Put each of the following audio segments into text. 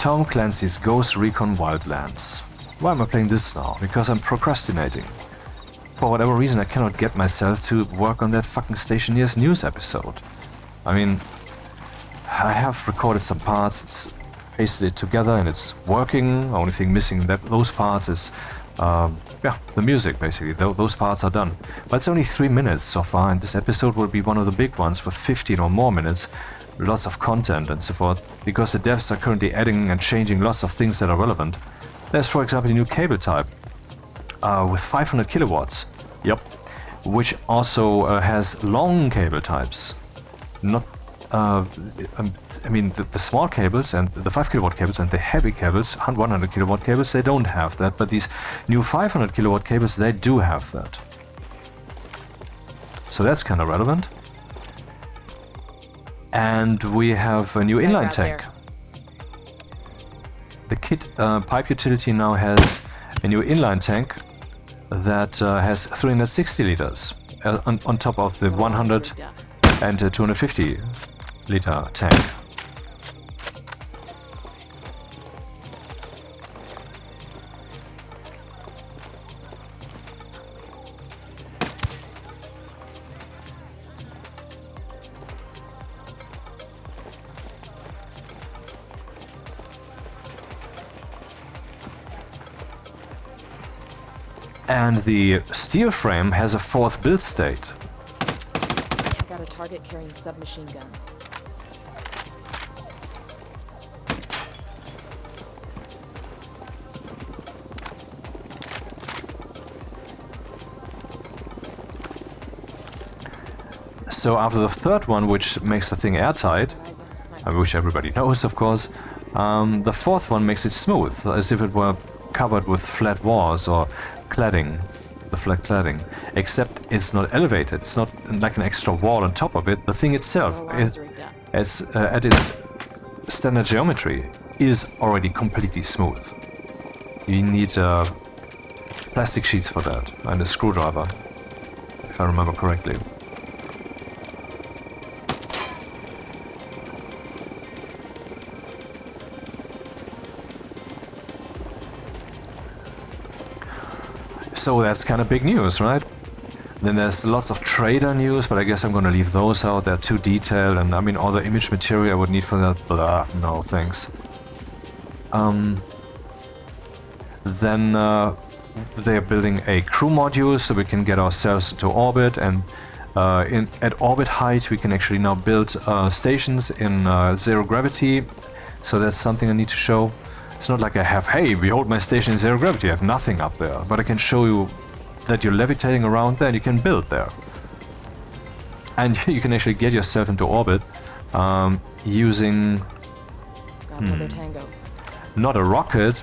Tom Clancy's Ghost Recon Wildlands. Why am I playing this now? Because I'm procrastinating. For whatever reason, I cannot get myself to work on that fucking Stationeers news episode. I mean, I have recorded some parts, it's pasted it together and it's working. The only thing missing in those parts is, the music basically. Those parts are done. But it's only 3 minutes so far, and this episode will be one of the big ones with 15 or more minutes. Lots of content and so forth, because the devs are currently adding and changing lots of things that are relevant. There's, for example, a new cable type with 500 kilowatts. Yep. Which also has long cable types. Not, I mean, the small cables and the 5 kilowatt cables and the heavy cables, 100 kilowatt cables, they don't have that. But these new 500 kilowatt cables, they do have that. So that's kind of relevant. And we have a new inline tank. The kit pipe utility now has a new inline tank that has 360 liters on top of the 100 and 250 liter tank. And the steel frame has a 4th build state. I got a target carrying submachine guns. So after the 3rd one, which makes the thing airtight, which everybody knows of course, the 4th one makes it smooth, as if it were covered with flat walls or cladding, the flat cladding, except it's not elevated, it's not like an extra wall on top of it. The thing itself, at its standard geometry, is already completely smooth. You need plastic sheets for that, and a screwdriver, if I remember correctly. So that's kind of big news, right? Then there's lots of trader news, but I guess I'm gonna leave those out. They're too detailed, and I mean all the image material I would need for that, blah, no thanks. Then they're building a crew module so we can get ourselves into orbit, and at orbit height we can actually now build stations in 0 gravity. So that's something I need to show. It's not like I have, hey, behold my station in 0 gravity, I have nothing up there. But I can show you that you're levitating around there and you can build there. And you can actually get yourself into orbit using... not a rocket,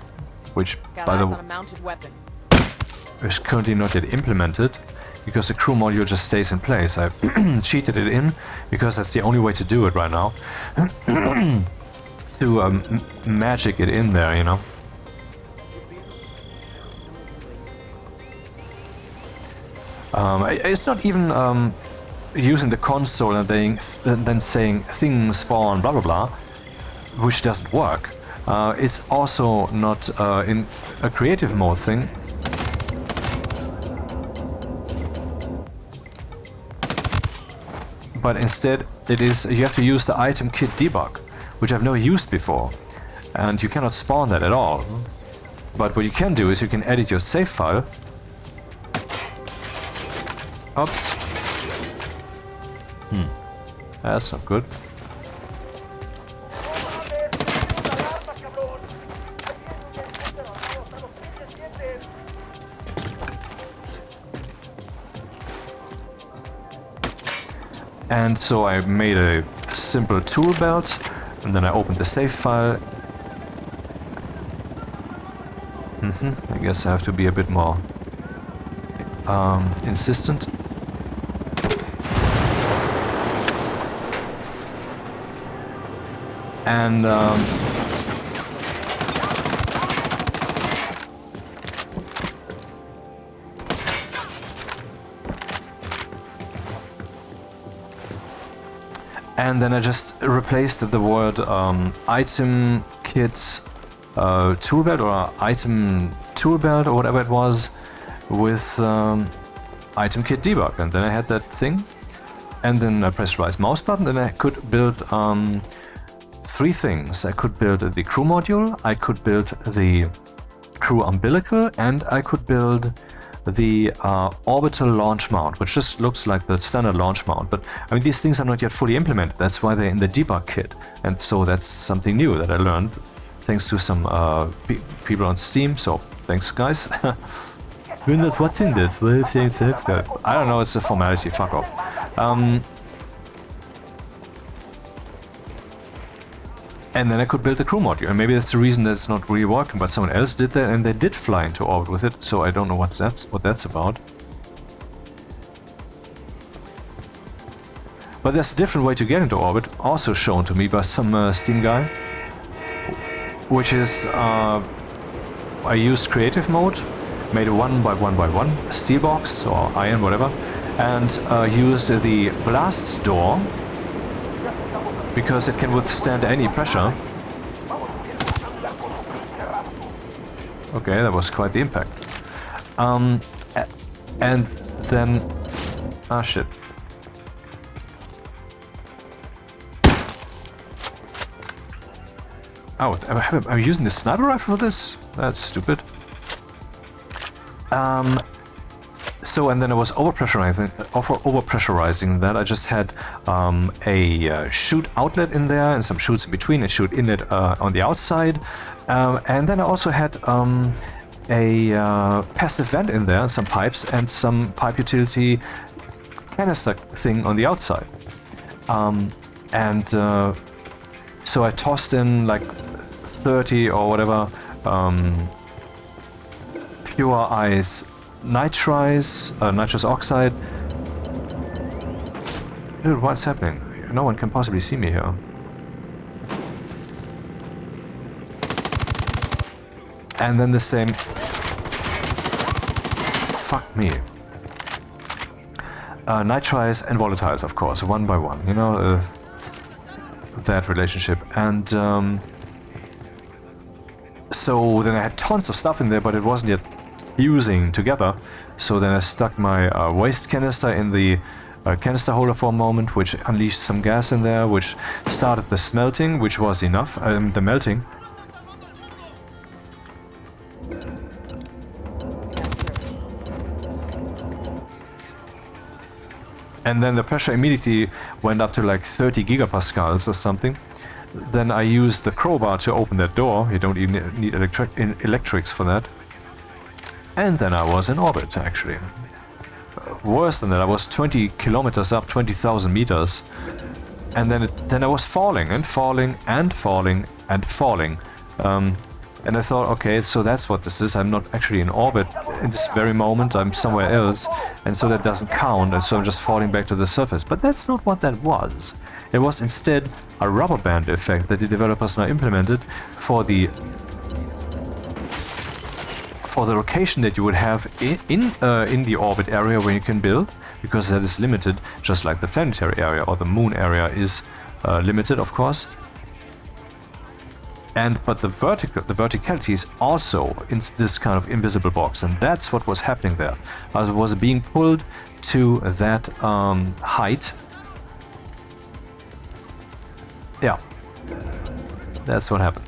which by the way is currently not yet implemented, because the crew module just stays in place. I cheated it in, because that's the only way to do it right now. To magic it in there, you know. It's not even using the console and then saying things spawn blah blah blah, which doesn't work. It's also not in a creative mode thing. But instead it is, you have to use the item kit debug, which I've never used before, and you cannot spawn that at all. But what you can do is you can edit your save file. Oops. That's not good. And so I made a simple tool belt, and then I opened the save file. I guess I have to be a bit more insistent. And then I just replaced the word item kit tool belt or item tool belt or whatever it was with item kit debug, and then I had that thing, and then I pressed right mouse button and I could build 3 things. I could build the crew module, I could build the crew umbilical, and I could build the orbital launch mount, which just looks like the standard launch mount. But I mean, these things are not yet fully implemented. That's why they're in the debug kit, and so that's something new that I learned thanks to some people on Steam. So thanks, guys. What's in this? I don't know. It's a formality. Fuck off. And then I could build a crew module, and maybe that's the reason that it's not really working, but someone else did that and they did fly into orbit with it, so I don't know what that's about. But there's a different way to get into orbit, also shown to me by some Steam guy, which is I used creative mode, made a 1x1x1 steel box or iron, whatever, and used the blast door, because it can withstand any pressure. Okay, that was quite the impact. And then... ah, shit. Oh, am I using the sniper rifle for this? That's stupid. So, and then I was overpressurizing that. I just had a chute outlet in there and some chutes in between, a chute inlet on the outside. And then I also had a passive vent in there, some pipes, and some pipe utility canister thing on the outside. So I tossed in like 30 or whatever pure ice nitrous oxide. Dude, what's happening? No one can possibly see me here. And then the same... fuck me. Nitrites and volatiles, of course, 1x1, you know, that relationship. And so then I had tons of stuff in there, but it wasn't yet fusing together. So then I stuck my waste canister in the canister holder for a moment, which unleashed some gas in there, which started the smelting, which was enough, the melting. And then the pressure immediately went up to like 30 gigapascals or something. Then I used the crowbar to open that door. You don't even need electrics for that. And then I was in orbit, actually. Worse than that, I was 20 kilometers up, 20,000 meters. And then I was falling and falling and falling and falling. And I thought, okay, so that's what this is. I'm not actually in orbit in this very moment. I'm somewhere else, and so that doesn't count, and so I'm just falling back to the surface. But that's not what that was. It was instead a rubber band effect that the developers now implemented for the location that you would have in the orbit area where you can build, because that is limited, just like the planetary area or the moon area is limited, of course. But the verticality is also in this kind of invisible box, and that's what was happening there. I was being pulled to that height. Yeah, that's what happened.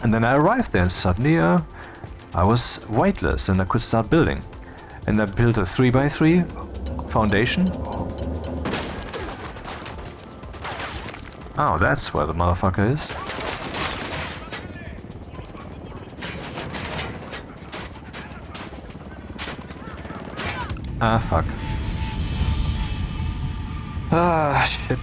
And then I arrived there, and suddenly I was weightless, and I could start building. And I built a 3x3 foundation. Oh, that's where the motherfucker is. Ah, fuck. Ah, shit.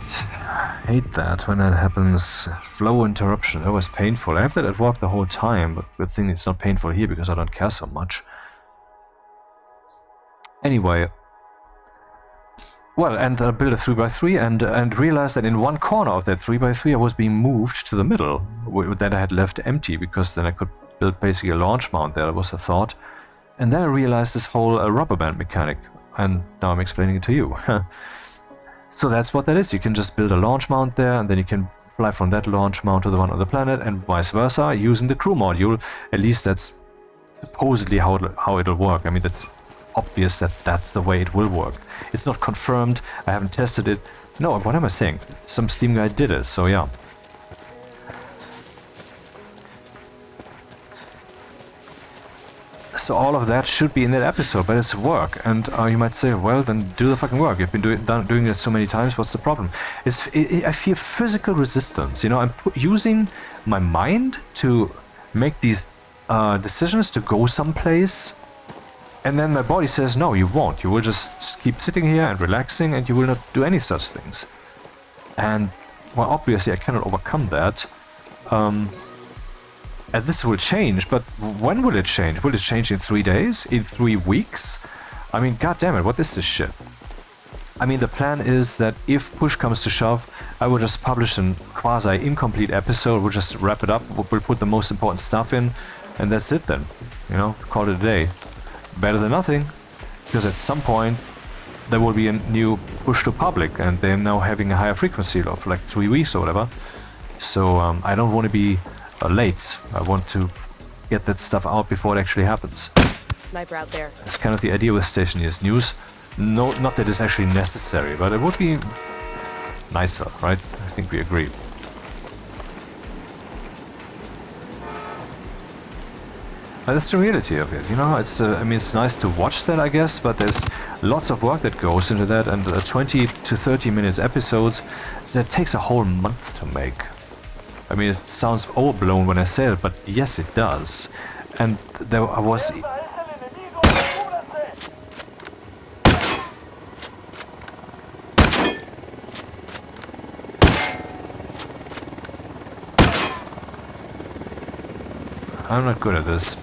Hate that when that happens. Flow interruption, always painful. I have that at work the whole time, but good thing it's not painful here because I don't care so much. Anyway. Well, and I built a 3x3 and realized that in one corner of that 3x3 I was being moved to the middle, that I had left empty, because then I could build basically a launch mount there, was the thought. And then I realized this whole rubber band mechanic, and now I'm explaining it to you. So that's what that is. You can just build a launch mount there, and then you can fly from that launch mount to the one on the planet, and vice versa, using the crew module. At least that's supposedly how it'll work. I mean, that's obvious that that's the way it will work. It's not confirmed, I haven't tested it. No, what am I saying? Some Steam guy did it, so yeah. So all of that should be in that episode, but it's work. And you might say, well, then do the fucking work. You've been doing it so many times, what's the problem? I feel physical resistance. You know, I'm using my mind to make these decisions to go someplace. And then my body says, no, you won't. You will just keep sitting here and relaxing, and you will not do any such things. And, well, obviously I cannot overcome that. And this will change, but when will it change? Will it change in 3 days? In 3 weeks? I mean, goddammit, what is this shit? I mean, the plan is that if push comes to shove, I will just publish a quasi-incomplete episode, we'll just wrap it up, we'll put the most important stuff in, and that's it then. You know, call it a day. Better than nothing, because at some point there will be a new push to public, and they're now having a higher frequency of like 3 weeks or whatever. So I don't want to be late. I want to get that stuff out before it actually happens. Sniper out there. That's kind of the idea with Stationeers news. No, not that it's actually necessary, but it would be nicer, right? I think we agree. But that's the reality of it, you know. It's I mean, it's nice to watch that, I guess, but there's lots of work that goes into that, and 20 to 30 minutes episodes, that takes a whole month to make. I mean, it sounds overblown when I say it, but yes, it does. And there I was... I'm not good at this.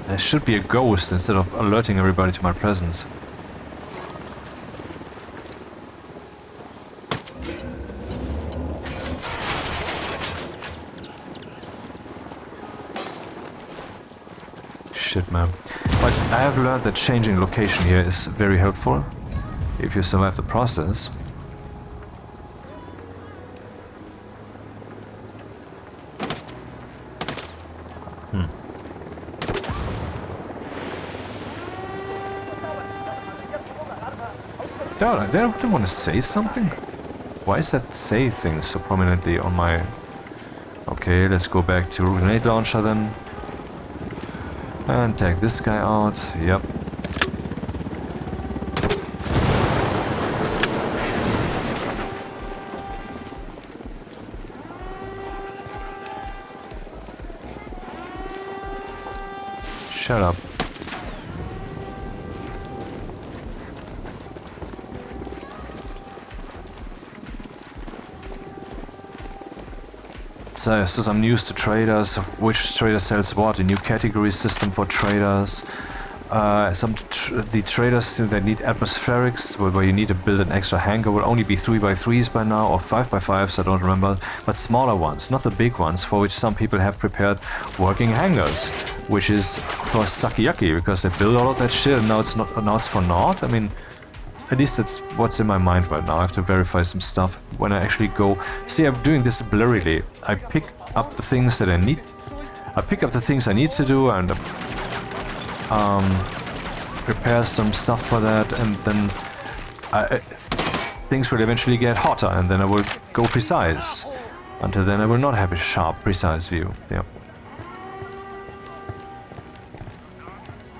There should be a ghost instead of alerting everybody to my presence. Shit, man. But I have learned that changing location here is very helpful if you survive the process. They don't want to say something? Why is that say thing so prominently on my... Okay, let's go back to grenade launcher then. And take this guy out. Yep. Shut up. So some news to traders, which trader sells what, a new category system for traders. The traders that need atmospherics, where you need to build an extra hangar, will only be 3x3s by now, or 5x5s, I don't remember, but smaller ones, not the big ones, for which some people have prepared working hangars, which is for sucky-yucky, because they build all of that shit and now it's for naught. I mean, at least that's what's in my mind right now. I have to verify some stuff when I actually go. See, I'm doing this blurrily. I pick up the things that I need. I pick up the things I need to do and prepare some stuff for that, and then things will eventually get hotter, and then I will go precise. Until then I will not have a sharp, precise view. Yeah.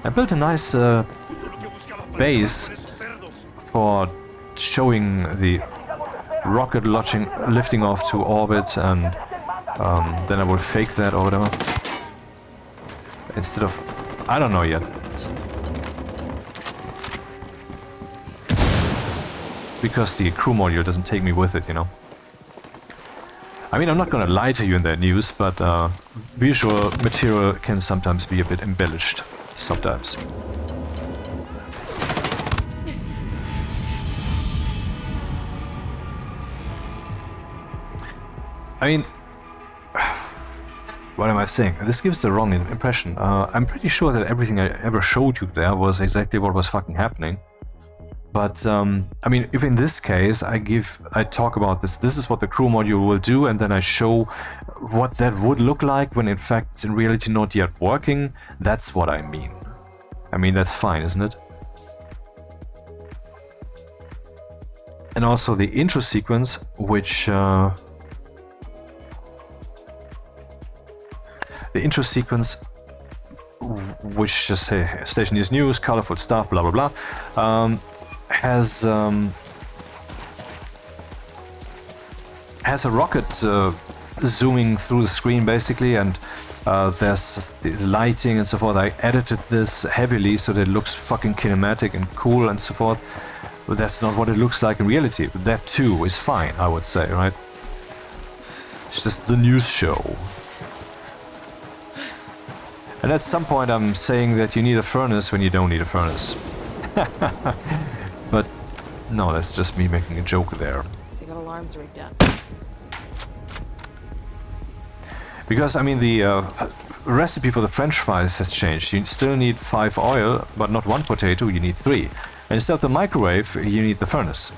I built a nice base for showing the rocket lifting off to orbit, and then I will fake that or whatever. Instead of... I don't know yet. Because the crew module doesn't take me with it, you know. I mean, I'm not gonna lie to you in that news, but visual material can sometimes be a bit embellished. Sometimes. I mean, What am I saying? This gives the wrong impression. I'm pretty sure that everything I ever showed you there was exactly what was fucking happening. But, I mean, if in this case I talk about this is what the crew module will do, and then I show what that would look like when in fact it's in reality not yet working, that's what I mean. I mean, that's fine, isn't it? And also the intro sequence, which just say Stationeers news, colorful stuff, blah blah blah, has a rocket zooming through the screen basically, and there's the lighting and so forth. I edited this heavily so that it looks fucking kinematic and cool and so forth. But that's not what it looks like in reality. But that too is fine, I would say, right? It's just the news show. And at some point I'm saying that you need a furnace when you don't need a furnace. But no, that's just me making a joke there. They got alarms rigged up. Because, I mean, the recipe for the French fries has changed. You still need 5 oil, but not 1 potato, you need 3. And instead of the microwave, you need the furnace.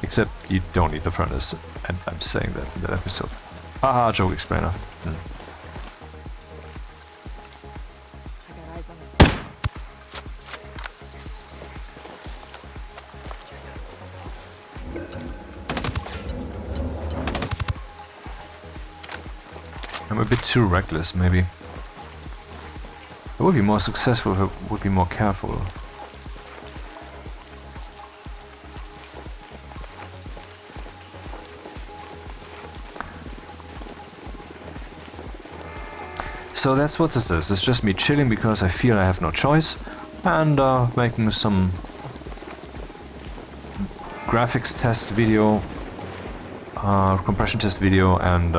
Except you don't need the furnace. And I'm saying that in that episode. Haha, joke explainer. I got eyes on this. I'm a bit too reckless, maybe. I would be more successful if I would be more careful. So that's what this is. It's just me chilling because I feel I have no choice, and making some graphics test video, compression test video, and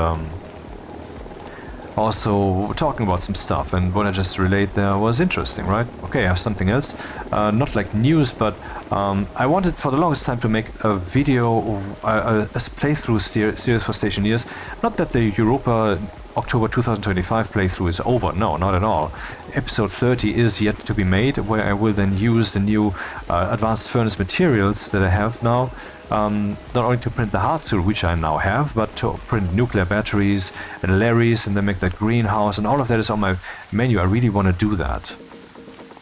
also talking about some stuff. And what I just relayed there was interesting, right? Okay, I have something else, not like news, but I wanted for the longest time to make a video, a playthrough series for Stationeers. Not that the Europa October 2025 playthrough is over, no, not at all. Episode 30 is yet to be made, where I will then use the new advanced furnace materials that I have now, not only to print the hard steel, which I now have, but to print nuclear batteries and Larrys, and then make that greenhouse, and all of that is on my menu. I really want to do that.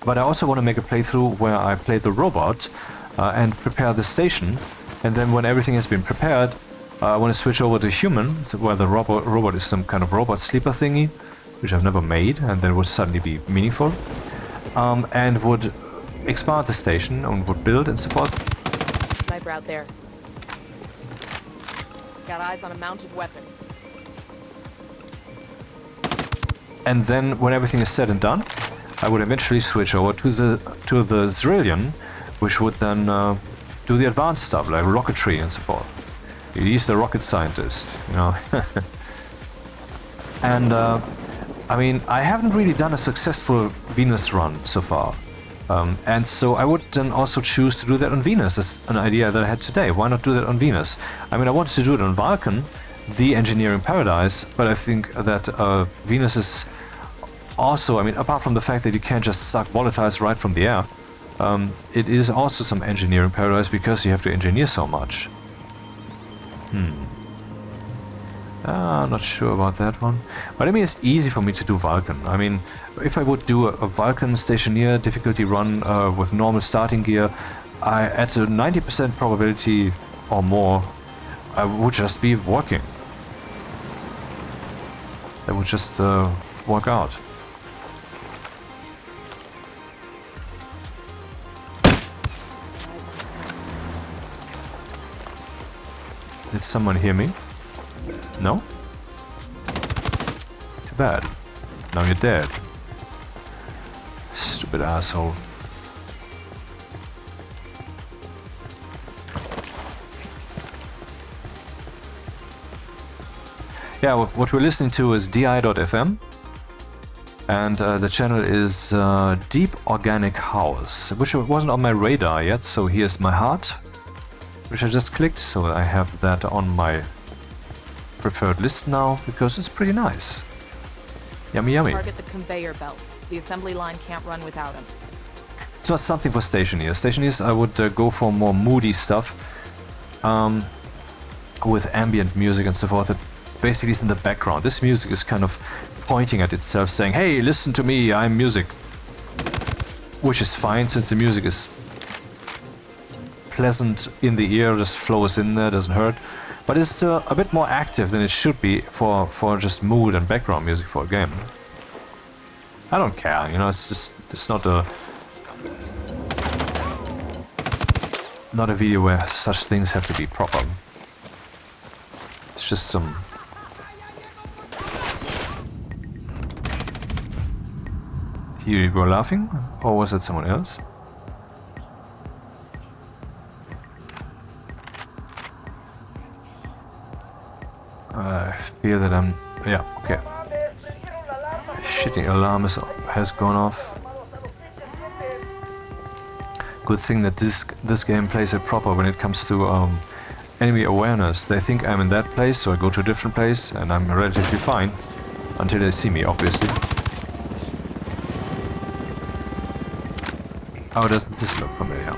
But I also want to make a playthrough where I play the robot and prepare the station, and then when everything has been prepared, I want to switch over to human, so where the robot is some kind of robot sleeper thingy, which I've never made, and then would suddenly be meaningful, and would expand the station and would build and so forth. Sniper out there. Got eyes on a mounted weapon. And then when everything is said and done, I would eventually switch over to the Zrilian, which would then do the advanced stuff like rocketry and so forth. He's the rocket scientist, you know. And I mean, I haven't really done a successful Venus run so far, and so I would then also choose to do that on Venus. That's an idea that I had today. Why not do that on Venus? I mean, I wanted to do it on Vulcan, the engineering paradise, but I think that Venus is also, I mean, apart from the fact that you can't just suck volatiles right from the air, it is also some engineering paradise because you have to engineer so much. I'm not sure about that one. But I mean, it's easy for me to do Vulcan. I mean, if I would do a Vulcan Stationeer difficulty run with normal starting gear, at a 90% probability or more, I would just be working. That would just work out. Did someone hear me? No? Too bad. Now you're dead. Stupid asshole. Yeah, what we're listening to is di.fm, and the channel is Deep Organic House, which wasn't on my radar yet, so here's my heart, which I just clicked, so I have that on my preferred list now, because it's pretty nice. Yummy, yummy. Target the conveyor belts. The assembly line can't run without them. It's not something for Stationeers. Stationeers, I would go for more moody stuff. With ambient music and so forth. That basically is in the background. This music is kind of pointing at itself, saying, hey, listen to me, I'm music. Which is fine, since the music is pleasant in the ear, just flows in there, doesn't hurt. But it's a bit more active than it should be for just mood and background music for a game. I don't care, you know, it's not a video where such things have to be proper. It's just some... You were laughing? Or was it someone else? I feel that I'm... Yeah, okay. Shitty alarm has gone off. Good thing that this game plays it proper when it comes to enemy awareness. They think I'm in that place, so I go to a different place and I'm relatively fine. Until they see me, obviously. Oh, doesn't this look familiar?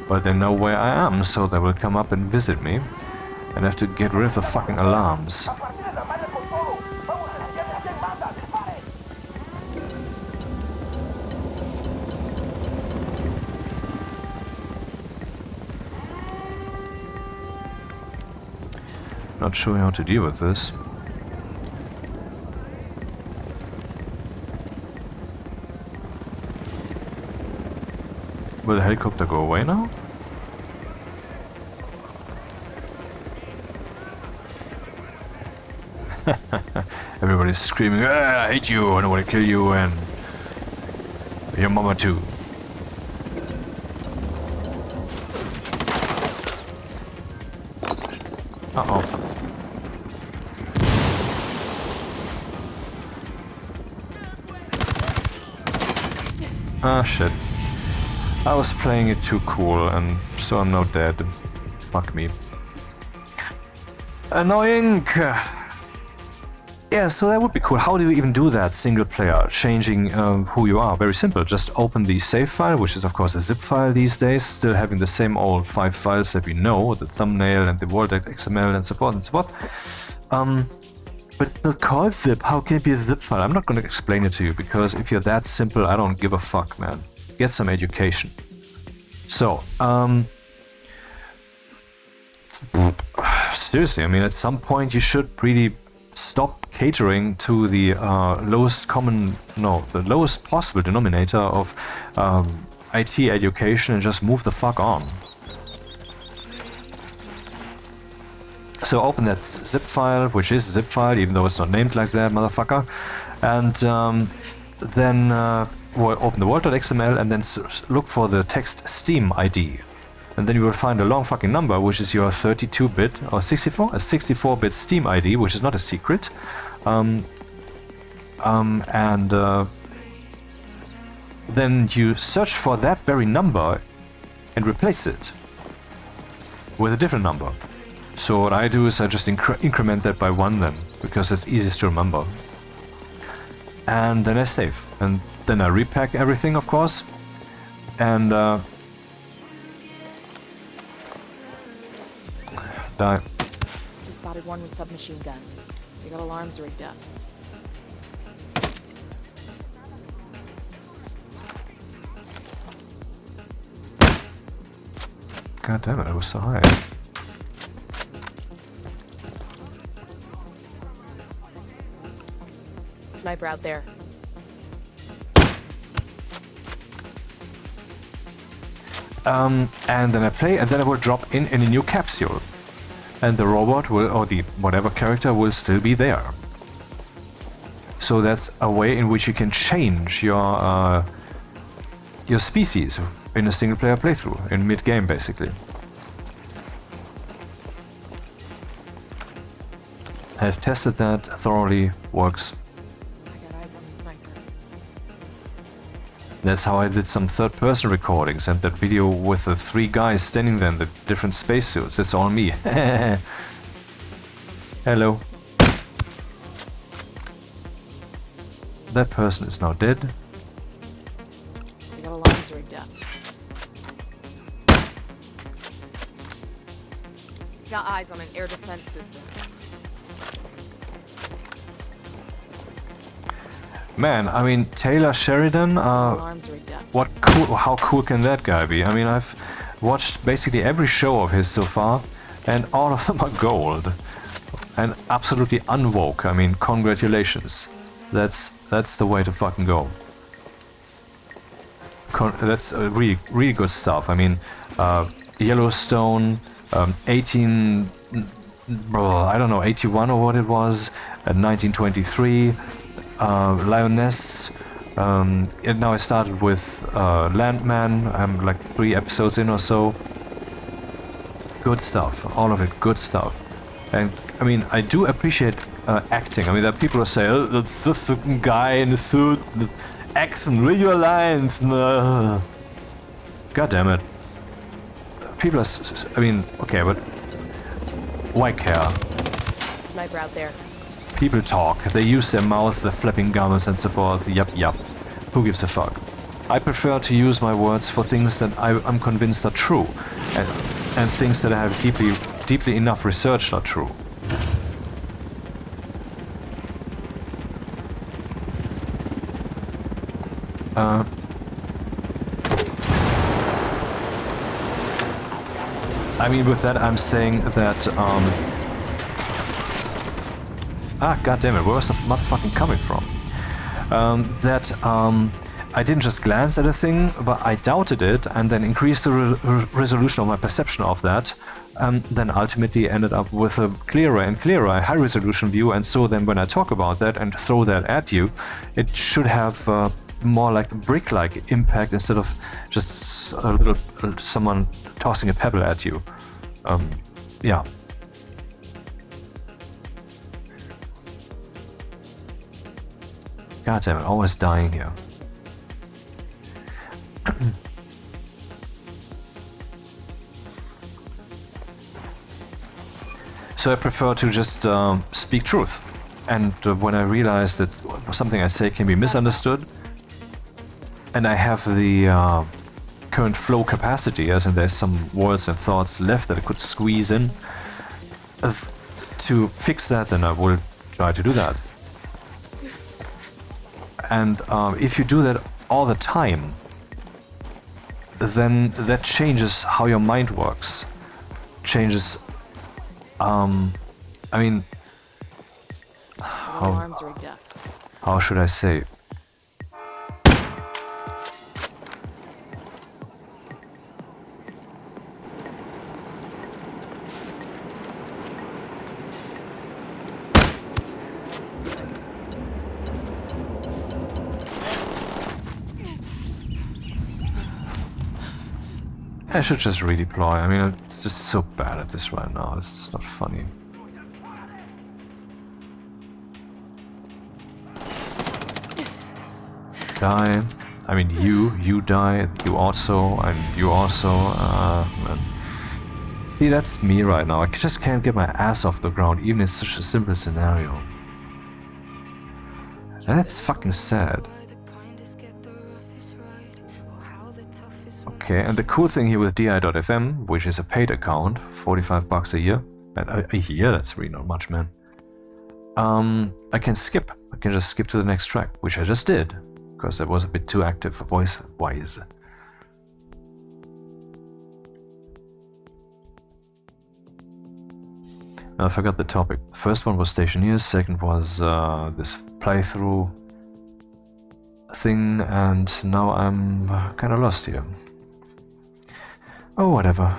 But they know where I am, so they will come up and visit me. And have to get rid of the fucking alarms. Not sure how to deal with this. Will the helicopter go away now? Everybody's screaming, ah, I hate you, I want to kill you, and your mama too. Uh-oh. Ah, shit. I was playing it too cool, and so I'm now dead. Fuck me. Annoying! Yeah, so that would be cool. How do you even do that single player, changing who you are? Very simple. Just open the save file, which is of course a zip file these days, still having the same old 5 files that we know, the thumbnail and the world.xml and so forth and so forth. But it's not called zip. How can it be a zip file? I'm not going to explain it to you, because if you're that simple, I don't give a fuck, man. Get some education. So, seriously, I mean, at some point you should really stop catering to the lowest possible denominator of IT education and just move the fuck on. So open that zip file, which is a zip file, even though it's not named like that, motherfucker, and then open the world.xml and then look for the text Steam ID. And then you will find a long fucking number, which is your 32-bit or 64-bit Steam ID, which is not a secret. Then you search for that very number and replace it with a different number. So what I do is I just increment that by 1 then, because it's easiest to remember. And then I save. And then I repack everything, of course. And die. Just spotted one with submachine guns. They got alarms rigged up. God damn it, I was so high. Sniper out there. And then I play, and then I will drop in a new capsule. And the robot will, or the whatever character will still be there. So that's a way in which you can change your species in a single player playthrough, in mid-game basically. I've tested that thoroughly, works. I got eyes on the sniper. That's how I did some third-person recordings, and that video with the 3 guys standing there in the different spacesuits. It's all me. Hello. That person is now dead. We got alarms rigged up. Got eyes on an air defense system. Man, I mean, Taylor Sheridan, Alarms rigged up. what cool, how cool can that guy be? I mean, I've watched basically every show of his so far, and all of them are gold. And absolutely unwoke. I mean, congratulations. That's the way to fucking go. That's really, really good stuff. I mean, Yellowstone, 18... I don't know, 81 or what it was, 1923... Lioness, and now I started with Landman. I'm like 3 episodes in or so. Good stuff, all of it, good stuff. And I mean, I do appreciate acting. I mean, there are people who say, oh, that's the fucking guy in the suit, the accent, read your lines. God damn it. People are, I mean, okay, but why care? Sniper out there. People talk, they use their mouth, their flapping gums and so forth, yup. Who gives a fuck? I prefer to use my words for things that I'm convinced are true, and things that I have deeply enough researched are true. I mean, with that I'm saying that, god damn it, where's the motherfucking coming from? I didn't just glance at a thing, but I doubted it and then increased the resolution of my perception of that, and then ultimately ended up with a clearer and clearer high resolution view. And so then when I talk about that and throw that at you, it should have more like a brick-like impact instead of just a little someone tossing a pebble at you. Yeah. God damn it, always dying here. So I prefer to just speak truth. And when I realize that something I say can be misunderstood, and I have the current flow capacity, as in there's some words and thoughts left that I could squeeze in, to fix that, then I will try to do that. And if you do that all the time, then that changes how your mind works. Changes, I mean, how should I say? I should just redeploy. I mean, I'm just so bad at this right now. It's not funny. Die. I mean, you die. You also, and you also. Man. See, that's me right now. I just can't get my ass off the ground, even in such a simple scenario. That's fucking sad. Okay, and the cool thing here with DI.FM, which is a paid account, $45 a year, and a year, that's really not much, man. I can skip. I can just skip to the next track, which I just did, because it was a bit too active for voice-wise. I forgot the topic. The first one was Stationeers, second was this playthrough thing, and now I'm kind of lost here. Oh, whatever.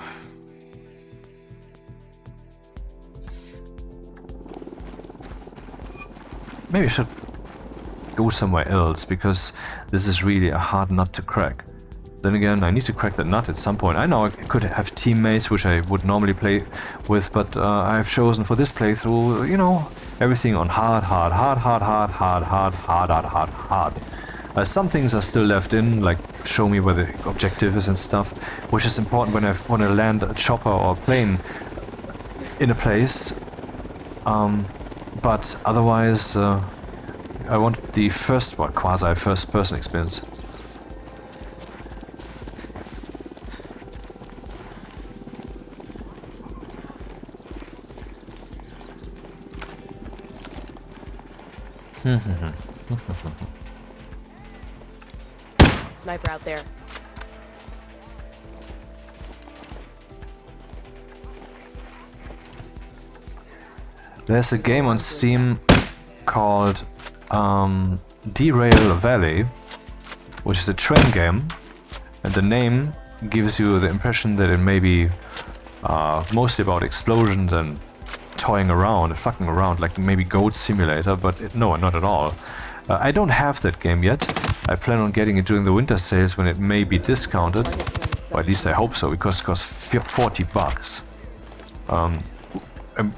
Maybe I should go somewhere else, because this is really a hard nut to crack. Then again, I need to crack that nut at some point. I know I could have teammates which I would normally play with, but I've chosen for this playthrough, you know, everything on hard. Some things are still left in, like show me where the objective is and stuff, which is important when I want to land a chopper or a plane in a place. But otherwise, I want the first one, quasi first person experience. Sniper out there. There's a game on Steam called DERAIL VALLEY, which is a train game, and the name gives you the impression that it may be mostly about explosions and toying around and fucking around, like maybe Goat Simulator, but no, not at all. I don't have that game yet. I plan on getting it during the winter sales when it may be discounted, or at least I hope so, because it costs $40. I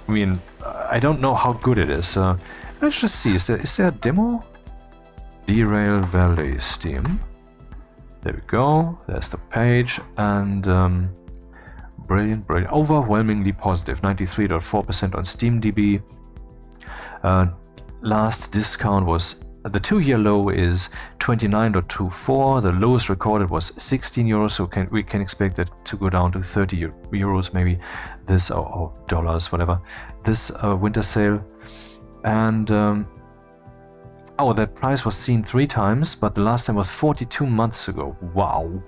mean, I don't know how good it is. Let's just see, is there a demo? DERAIL VALLEY Steam. There we go, there's the page, and brilliant, brilliant. Overwhelmingly positive, 93.4% on SteamDB. Last discount was, the 2-year low is 29.24, the lowest recorded was 16 euros, so we can expect it to go down to 30 euros maybe this, or dollars, whatever, this winter sale. And oh, that price was seen 3 times, but the last time was 42 months ago. Wow.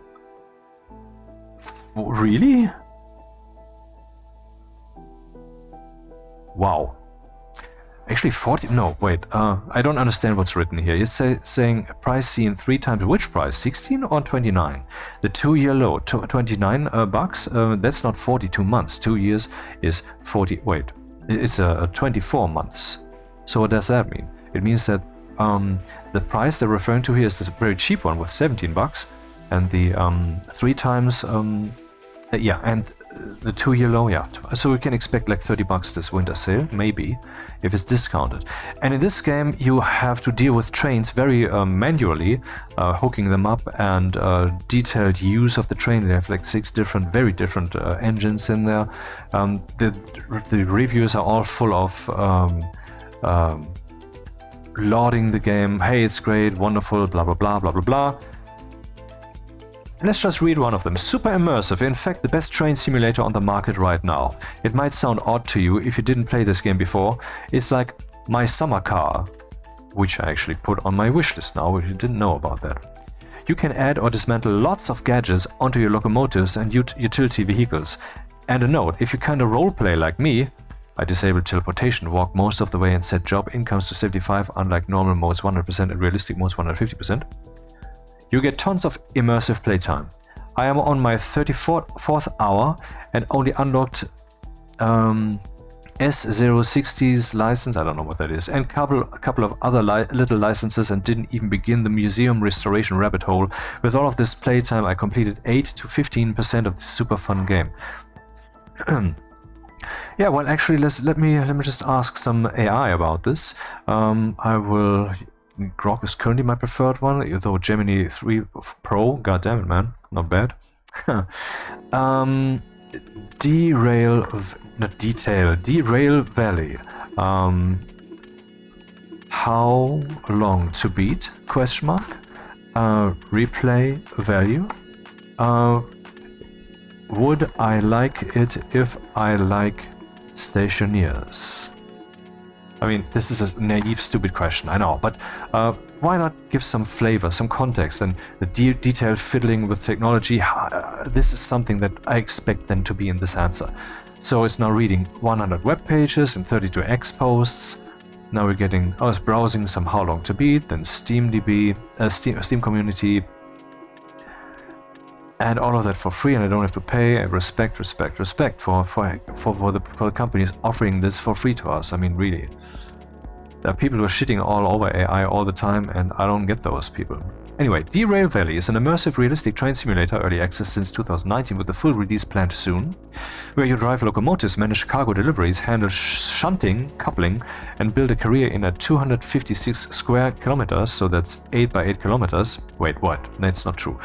Really? Wow. Actually 40, no, wait, I don't understand what's written here. It's saying price seen 3 times. Which price, 16 or 29? The 2-year low, 29 bucks, that's not 42 months. 2 years is 40, wait, it's 24 months. So what does that mean? It means that the price they're referring to here is this very cheap one with 17 bucks, and the 3 times, yeah, and the 2-year low, yeah. So we can expect like 30 bucks this winter sale, maybe, if it's discounted. And in this game, you have to deal with trains very manually, hooking them up, and detailed use of the train. They have like 6 different, very different engines in there. The reviews are all full of lauding the game. Hey, it's great, wonderful, blah, blah, blah, blah, blah, blah. Let's just read one of them. Super immersive, in fact the best train simulator on the market right now. It might sound odd to you if you didn't play this game before. It's like my summer car, which I actually put on my wishlist now, if you didn't know about that. You can add or dismantle lots of gadgets onto your locomotives and utility vehicles. And a note, if you kinda roleplay like me, I disabled teleportation, walked most of the way and set job incomes to 75, unlike normal modes 100% and realistic modes 150%. You get tons of immersive playtime. I am on my 34th hour and only unlocked S060's license, I don't know what that is, and a couple of other little licenses, and didn't even begin the museum restoration rabbit hole. With all of this playtime, I completed 8 to 15% of this super fun game. Yeah, well, actually, let me just ask some AI about this. Grok is currently my preferred one, though Gemini 3 Pro, goddammit, man, not bad. DERAIL Valley. How long to beat? Question mark. Replay value. Would I like it if I like Stationeers? I mean, this is a naive, stupid question, I know, but why not give some flavor, some context, and the detailed fiddling with technology? This is something that I expect then to be in this answer. So it's now reading 100 web pages and 32 X posts. Now we're getting, I was browsing some how long to beat, then SteamDB, Steam community, and all of that for free, and I don't have to pay. Respect for the companies offering this for free to us. I mean, really. There are people who are shitting all over AI all the time, and I don't get those people. Anyway, DERAIL VALLEY is an immersive, realistic train simulator, early access since 2019 with a full release planned soon, where you drive locomotives, manage cargo deliveries, handle shunting, coupling, and build a career in a 256 square kilometers, so that's 8 by 8 kilometers. Wait, what? That's not true.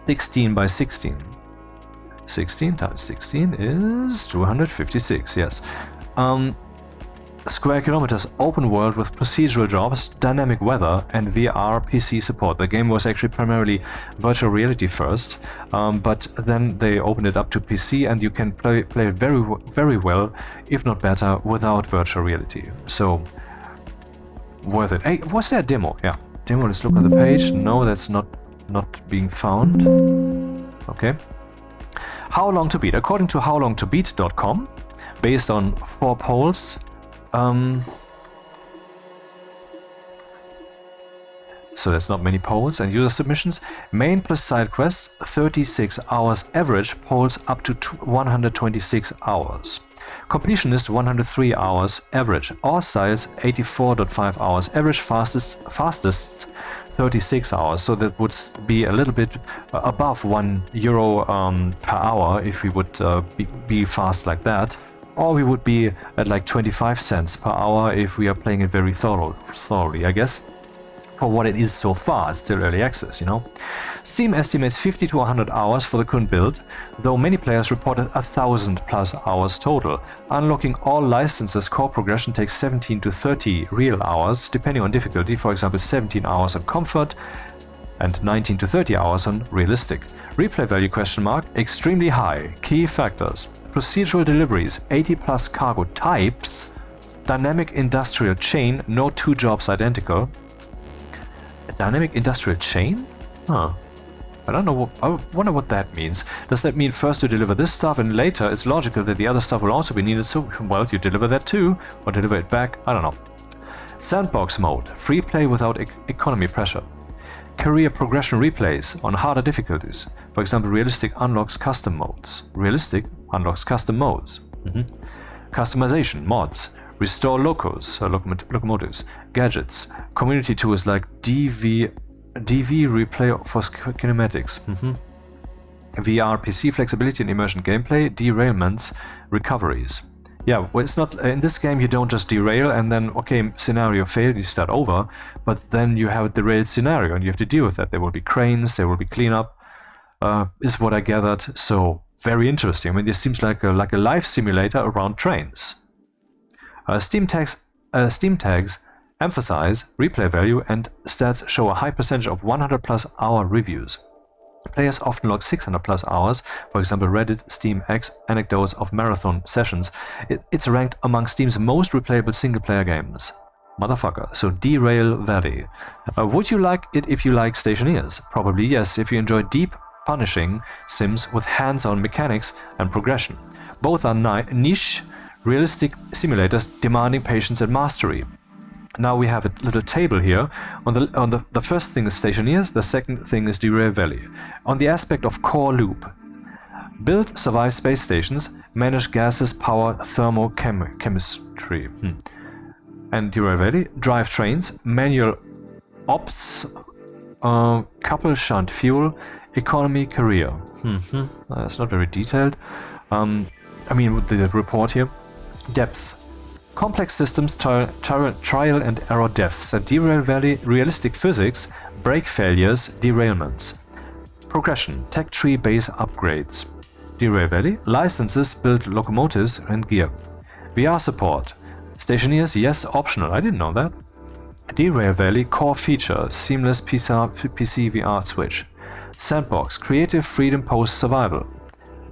16 by 16. 16 times 16 is 256, yes. Square kilometers open world with procedural jobs, dynamic weather, and VR PC support. The game was actually primarily virtual reality first, but then they opened it up to PC, and you can play it very well, if not better, without virtual reality. So, worth it. Hey, was there a demo? Yeah, demo. Let's look on the page. No, that's not being found. Okay. How long to beat? According to howlongtobeat.com, based on 4 polls. So that's not many polls and user submissions. Main plus side quests, 36 hours average, polls up to 126 hours. Completionist, 103 hours average. All sides, 84.5 hours average. Fastest 36 hours. So that would be a little bit above €1 per hour if we would be fast like that. Or we would be at like 25 cents per hour if we are playing it very thoroughly, I guess. For what it is so far, it's still early access, you know. Steam estimates 50 to 100 hours for the current build, though many players reported 1,000 plus hours total. Unlocking all licenses core progression takes 17 to 30 real hours, depending on difficulty, for example 17 hours on comfort and 19 to 30 hours on realistic. Replay value question mark, extremely high. Key factors. Procedural deliveries, 80 plus cargo types, dynamic industrial chain, no 2 jobs identical. A dynamic industrial chain? Huh. I don't know, I wonder what that means. Does that mean first you deliver this stuff and later it's logical that the other stuff will also be needed, so well you deliver that too, or deliver it back? I don't know. Sandbox mode, free play without economy pressure. Career progression replays on harder difficulties. For example, realistic unlocks custom modes. Realistic unlocks custom modes. Customization mods. Restore locomotives. Gadgets. Community tools like DV replay for kinematics. VR PC flexibility and immersion gameplay. Derailments. Recoveries. Yeah, well, it's not in this game. You don't just derail and then okay, scenario failed, you start over, but then you have a derailed scenario and you have to deal with that. There will be cranes, there will be cleanup, is what I gathered. So very interesting. I mean, this seems like a life simulator around trains. Steam tags emphasize replay value, and stats show a high percentage of 100 plus hour reviews. Players often log 600 plus hours, for example Reddit, Steam X, anecdotes of marathon sessions. It's ranked among Steam's most replayable single-player games. Motherfucker. So DERAIL VALLEY. Would you like it if you like Stationeers? Probably yes, if you enjoy deep, punishing sims with hands-on mechanics and progression. Both are niche, realistic simulators demanding patience and mastery. Now we have a little table here. On the first thing is Stationeers, the second thing is DERAIL VALLEY. On the aspect of core loop. Build, survive space stations, manage gases, power, thermochemistry. And DERAIL VALLEY, drive trains, manual ops, couple shunt fuel, economy, career. That's not very detailed. I mean, the report here. Depth. Complex systems, trial and error deaths. At DERAIL VALLEY, realistic physics, brake failures, derailments. Progression, tech tree base upgrades. DERAIL VALLEY, licenses, build locomotives and gear. VR support. Stationeers, yes, optional. I didn't know that. DERAIL VALLEY, core feature, seamless PC VR switch. Sandbox, creative freedom post survival.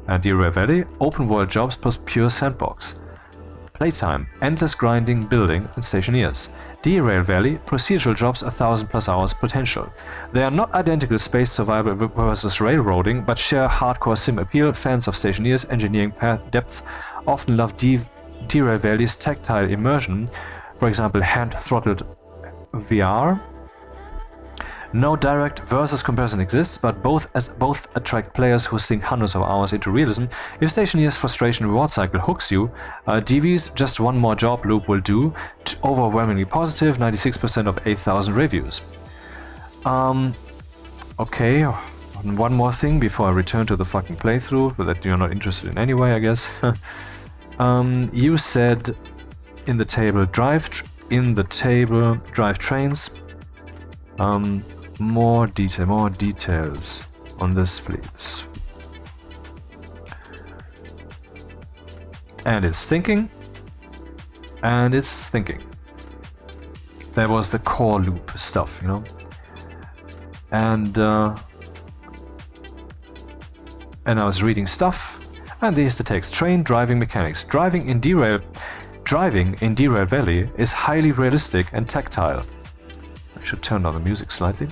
And DERAIL VALLEY, open world jobs plus pure sandbox. Playtime, endless grinding, building, and Stationeers. DERAIL VALLEY, procedural jobs, 1,000 plus hours potential. They are not identical space survival versus railroading, but share hardcore sim appeal. Fans of Stationeers, engineering depth often love DERAIL VALLEY's tactile immersion, for example hand-throttled VR. No direct versus comparison exists, but both attract players who sink hundreds of hours into realism. If Stationeers' frustration reward cycle hooks you, DV's just one more job loop will do. Overwhelmingly positive, 96% of 8,000 reviews. Okay, one more thing before I return to the fucking playthrough that you're not interested in anyway, I guess. You said in the table drive trains. More details on this, please. And it's thinking. There was the core loop stuff, you know. And I was reading stuff, and there's the text. Train driving mechanics. Driving in DERAIL Valley is highly realistic and tactile. I should turn down the music slightly.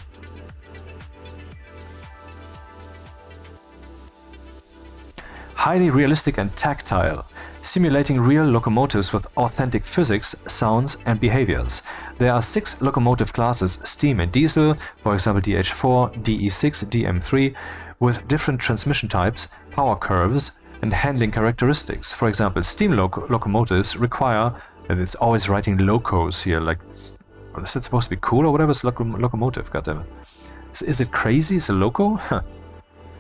Highly realistic and tactile, simulating real locomotives with authentic physics, sounds, and behaviors. There are 6 locomotive classes: steam and diesel, for example DH4, DE6, DM3, with different transmission types, power curves, and handling characteristics. For example, steam locomotives require, and it's always writing locos here, like, is that supposed to be cool or whatever? It's locomotive, goddammit. Is it crazy? Is it loco?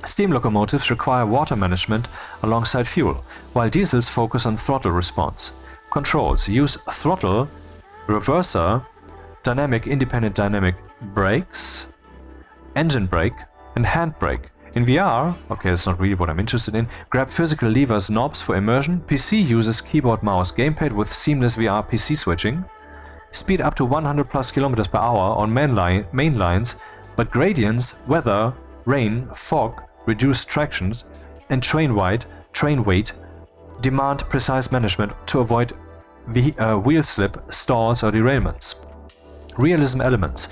Steam locomotives require water management alongside fuel, while diesels focus on throttle response. Controls use throttle, reverser, dynamic independent dynamic brakes, engine brake, and hand brake. In VR, okay, that's not really what I'm interested in, grab physical levers knobs for immersion. PC uses keyboard mouse gamepad with seamless VR PC switching. Speed up to 100 plus kilometers per hour on main lines, but gradients, weather, rain, fog, reduced tractions, and train weight demand precise management to avoid wheel slip, stalls, or derailments. Realism elements.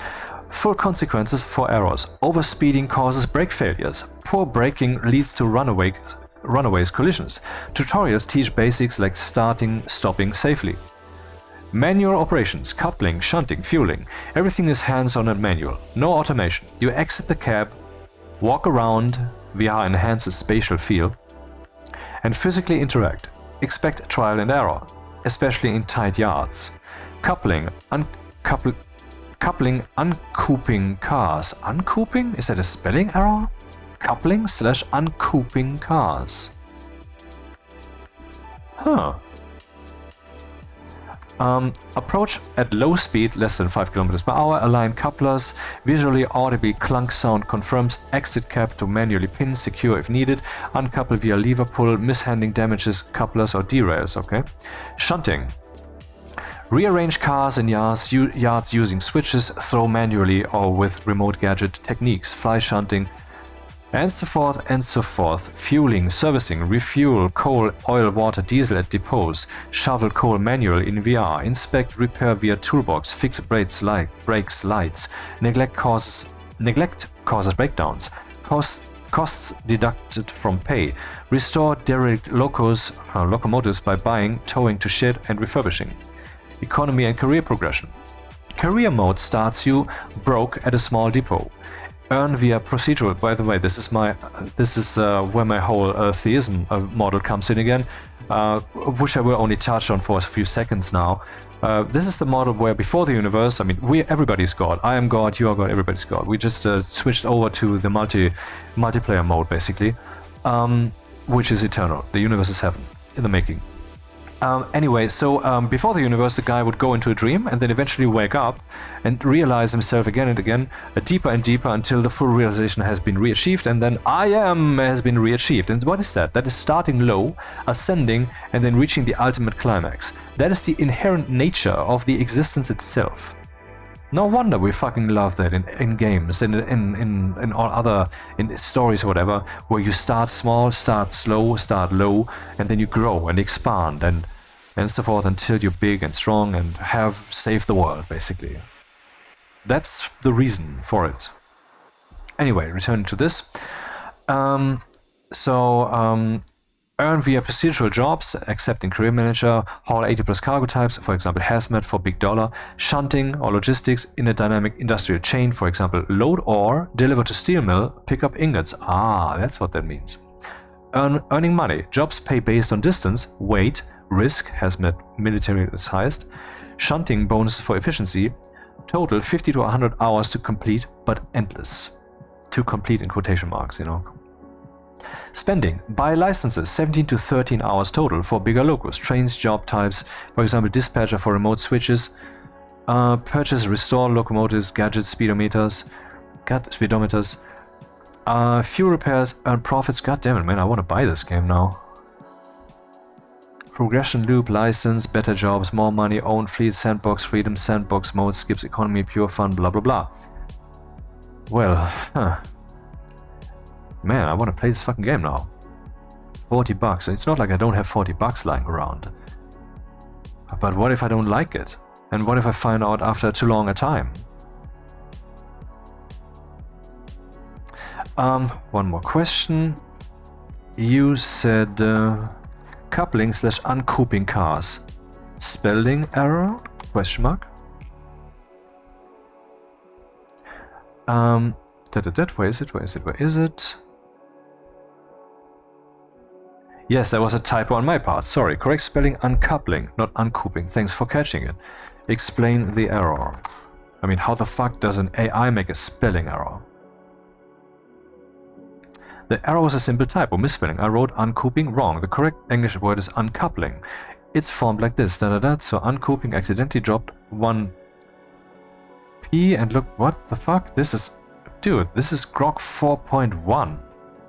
Full consequences for errors. Overspeeding causes brake failures. Poor braking leads to runaways collisions. Tutorials teach basics like starting, stopping safely. Manual operations, coupling, shunting, fueling. Everything is hands-on and manual. No automation. You exit the cab, walk around, VR enhances spatial feel, and physically interact. Expect trial and error, especially in tight yards. Coupling, uncooping cars. Uncooping? Is that a spelling error? Coupling/uncooping cars. Huh. Approach at low speed, less than 5 km per hour, align couplers, visually audibly clunk sound confirms, exit cab to manually pin, secure if needed, uncouple via lever pull, mishandling damages couplers or derails, okay? Shunting. Rearrange cars in yards using switches, throw manually or with remote gadget techniques, fly shunting, and so forth and so forth. Fueling, servicing, refuel, coal, oil, water, diesel at depots, shovel coal manual in VR, inspect, repair via toolbox, fix brakes, lights, neglect causes breakdowns, costs deducted from pay, restore derelict locomotives by buying, towing to shed and refurbishing. Economy and career progression. Career mode starts you broke at a small depot. Earn via procedural. By the way, this is where my whole theism model comes in again, which I will only touch on for a few seconds now. This is the model where before the universe, I mean, everybody's God. I am God, you are God, everybody's God. We just switched over to the multiplayer mode, basically, which is eternal. The universe is heaven in the making. Anyway, so before the universe, the guy would go into a dream and then eventually wake up and realize himself again and again, deeper and deeper until the full realization has been reachieved, and then I am has been reachieved. And what is that? That is starting low, ascending, and then reaching the ultimate climax. That is the inherent nature of the existence itself. No wonder we fucking love that in games, in all other in stories or whatever, where you start small, start slow, start low, and then you grow and expand and so forth until you're big and strong and have saved the world, basically. That's the reason for it. Anyway, returning to this. Earn via procedural jobs, accepting career manager, haul 80 plus cargo types, for example hazmat for big dollar, shunting or logistics in a dynamic industrial chain, for example load ore, deliver to steel mill, pick up ingots. Ah, that's what that means. Earning money, jobs pay based on distance, weight, risk, hazmat military is highest, shunting bonuses for efficiency, total 50 to 100 hours to complete, but endless. To complete in quotation marks, you know. Spending. Buy licenses, 17 to 13 hours total for bigger locos, trains, job types, for example dispatcher for remote switches, purchase, restore locomotives, gadgets, speedometers, fuel repairs, earn profits. God damn it, man, I want to buy this game now. Progression loop, license, better jobs, more money, own fleet, sandbox, freedom, sandbox mode, skips economy, pure fun, blah blah blah. Well, man, I want to play this fucking game now. $40. It's not like I don't have $40 lying around. But what if I don't like it? And what if I find out after too long a time? One more question. You said coupling / uncoupling cars. Spelling error? Question mark. Where is it? Yes, there was a typo on my part. Sorry. Correct spelling uncoupling, not uncoupling. Thanks for catching it. Explain the error. I mean, how the fuck does an AI make a spelling error? The error was a simple typo, misspelling. I wrote uncoupling wrong. The correct English word is uncoupling. It's formed like this. So uncoupling accidentally dropped one P and look, what the fuck? This is, dude, this is Grok 4.1.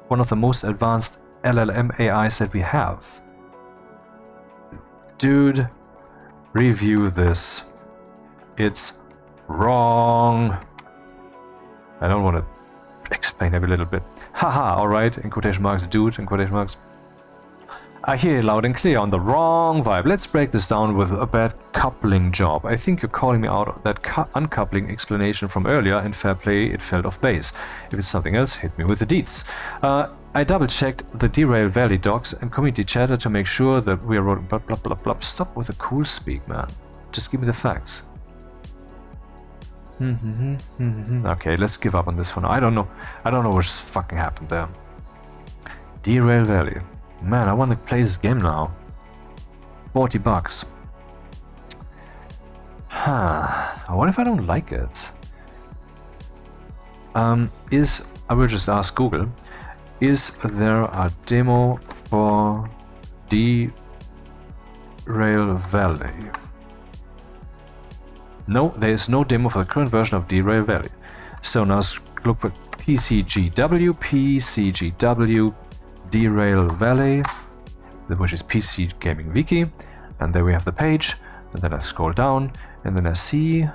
One of the most advanced LLM AIs that we have. Dude, review this. It's wrong. I don't want to explain every little bit. Haha, alright, in quotation marks, dude, in quotation marks. I hear you loud and clear on the wrong vibe. Let's break this down with a bad coupling job. I think you're calling me out that uncoupling explanation from earlier. In fair play, it fell off base. If it's something else, hit me with the deets. I double-checked the DERAIL Valley docs and community chatter to make sure that we are wrote blah blah blah blah. Stop with the cool speak, man. Just give me the facts. Okay, let's give up on this one. I don't know what just fucking happened there. DERAIL Valley. Man, I want to play this game now. $40. What if I don't like it? I will just ask Google. Is there a demo for DERAIL Valley? No, there is no demo for the current version of DERAIL Valley. So now let's look for PCGW, DERAIL Valley, which is PC Gaming Wiki, and there we have the page. And then I scroll down, and then I see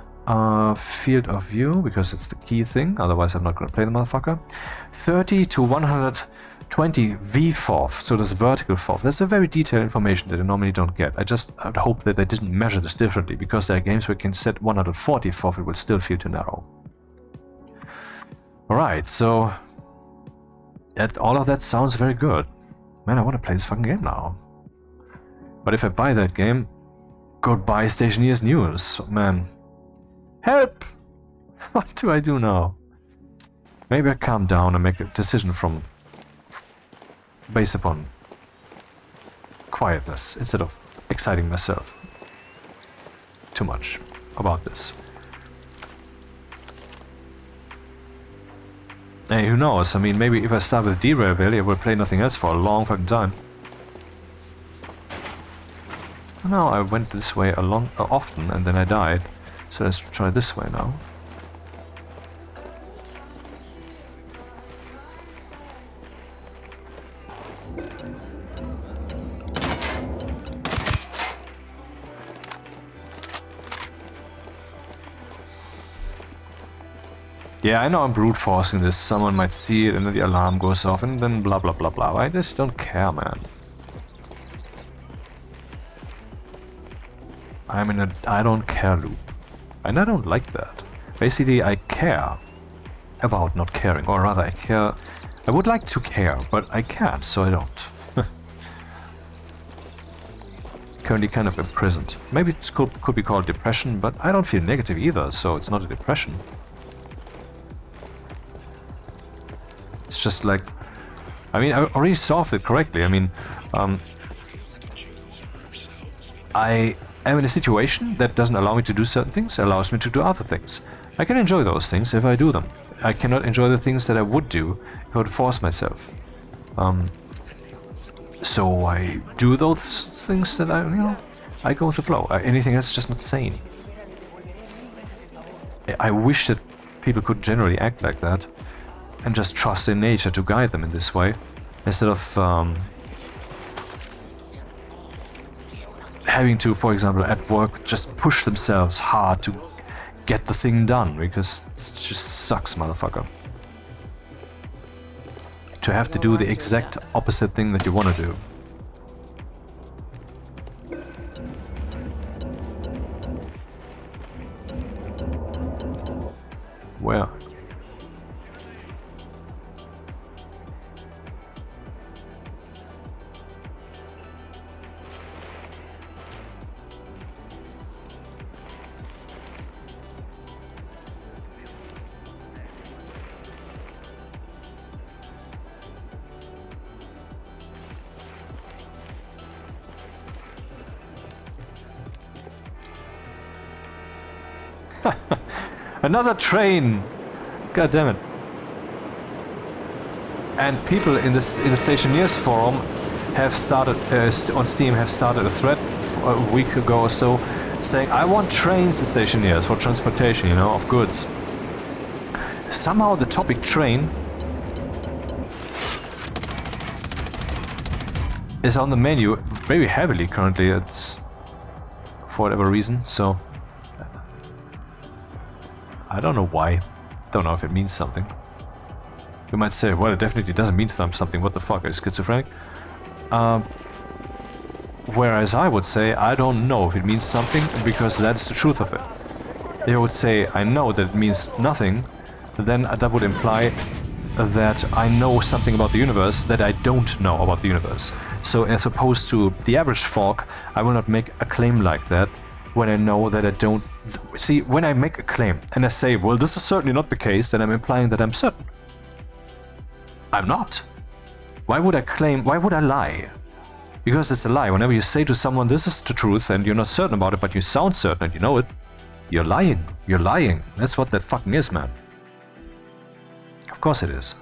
field of view, because it's the key thing, otherwise I'm not going to play the motherfucker. 30 to 120 VFOV, so this vertical FOV. That's a very detailed information that I normally don't get. I'd hope that they didn't measure this differently, because there are games where you can set 140 FOV, it will still feel too narrow. Alright, so all of that sounds very good. Man, I want to play this fucking game now. But if I buy that game, goodbye Stationeers news, man. Help! What do I do now? Maybe I calm down and make a decision based upon quietness instead of exciting myself too much about this. Hey, who knows? I mean, maybe if I start with DERAIL Valley, I will play nothing else for a long fucking time. No, I went this way often and then I died. So let's try this way now. Yeah, I know I'm brute forcing this. Someone might see it and then the alarm goes off and then blah blah blah blah. I just don't care, man. I'm in a I don't care loop. And I don't like that. Basically, I care about not caring, or rather I care. I would like to care, but I can't, so I don't. currently kind of imprisoned. Maybe it could be called depression, but I don't feel negative either, so it's not a depression. It's just like, I mean, I already solved it correctly. I mean, I am in a situation that doesn't allow me to do certain things, allows me to do other things. I can enjoy those things if I do them. I cannot enjoy the things that I would do if I would force myself. So I do those things that I go with the flow. Anything else is just not sane. I wish that people could generally act like that and just trust in nature to guide them in this way, instead of having to, for example, at work, just push themselves hard to get the thing done, because it just sucks, motherfucker. To have to do the exact opposite thing that you want to do. Where? Another train! God damn it. And people in the Stationeers forum have started, on Steam, have started a thread a week ago or so, saying, I want trains in Stationeers for transportation, you know, of goods. Somehow the topic train is on the menu very heavily currently. It's for whatever reason, so I don't know why. Don't know if it means something. You might say, well, it definitely doesn't mean something. What the fuck, is schizophrenic? Whereas I would say, I don't know if it means something, because that's the truth of it. If I would say, I know that it means nothing, then that would imply that I know something about the universe that I don't know about the universe. So as opposed to the average folk, I will not make a claim like that when I know that I don't... See, when I make a claim and I say, well, this is certainly not the case, then I'm implying that I'm certain. I'm not. Why would I claim... Why would I lie? Because it's a lie. Whenever you say to someone, this is the truth, and you're not certain about it, but you sound certain and you know it, you're lying. You're lying. That's what that fucking is, man. Of course it is.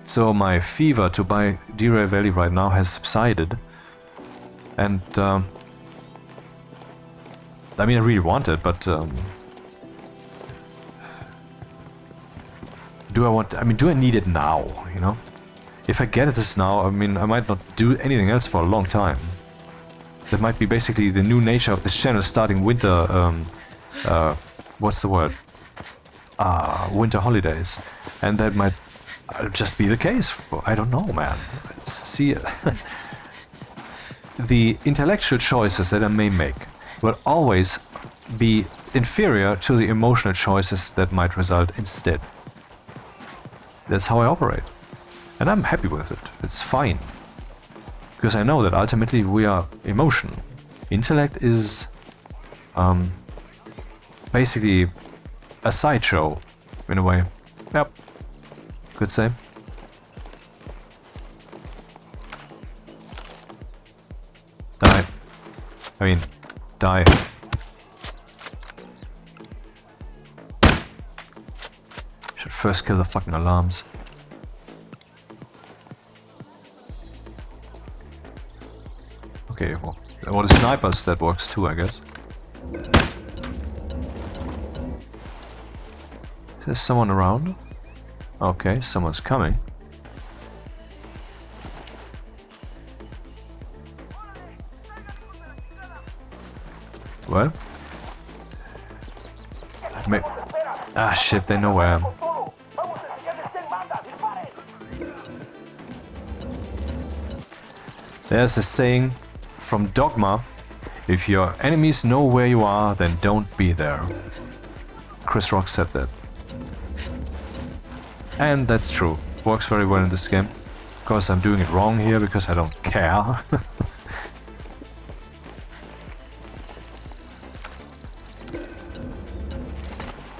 So my fever to buy DERAIL Valley right now has subsided, and I mean, I really want it, but do I want? I mean, do I need it now? You know, if I get this now, I mean, I might not do anything else for a long time. That might be basically the new nature of this channel, starting winter. What's the word? Winter holidays, and that might just be the case. I don't know, man. See, the intellectual choices that I may make will always be inferior to the emotional choices that might result instead. That's how I operate. And I'm happy with it. It's fine. Because I know that ultimately we are emotion. Intellect is basically a sideshow, in a way. Yep. Could say. Die. I mean, die. Should first kill the fucking alarms. Okay, well, the snipers, that works too, I guess. Is there someone around? Okay, someone's coming. Well, ah shit, they know where I am. There's a saying from Dogma: if your enemies know where you are, then don't be there. Chris Rock said that. And that's true. Works very well in this game. Of course, I'm doing it wrong here because I don't care.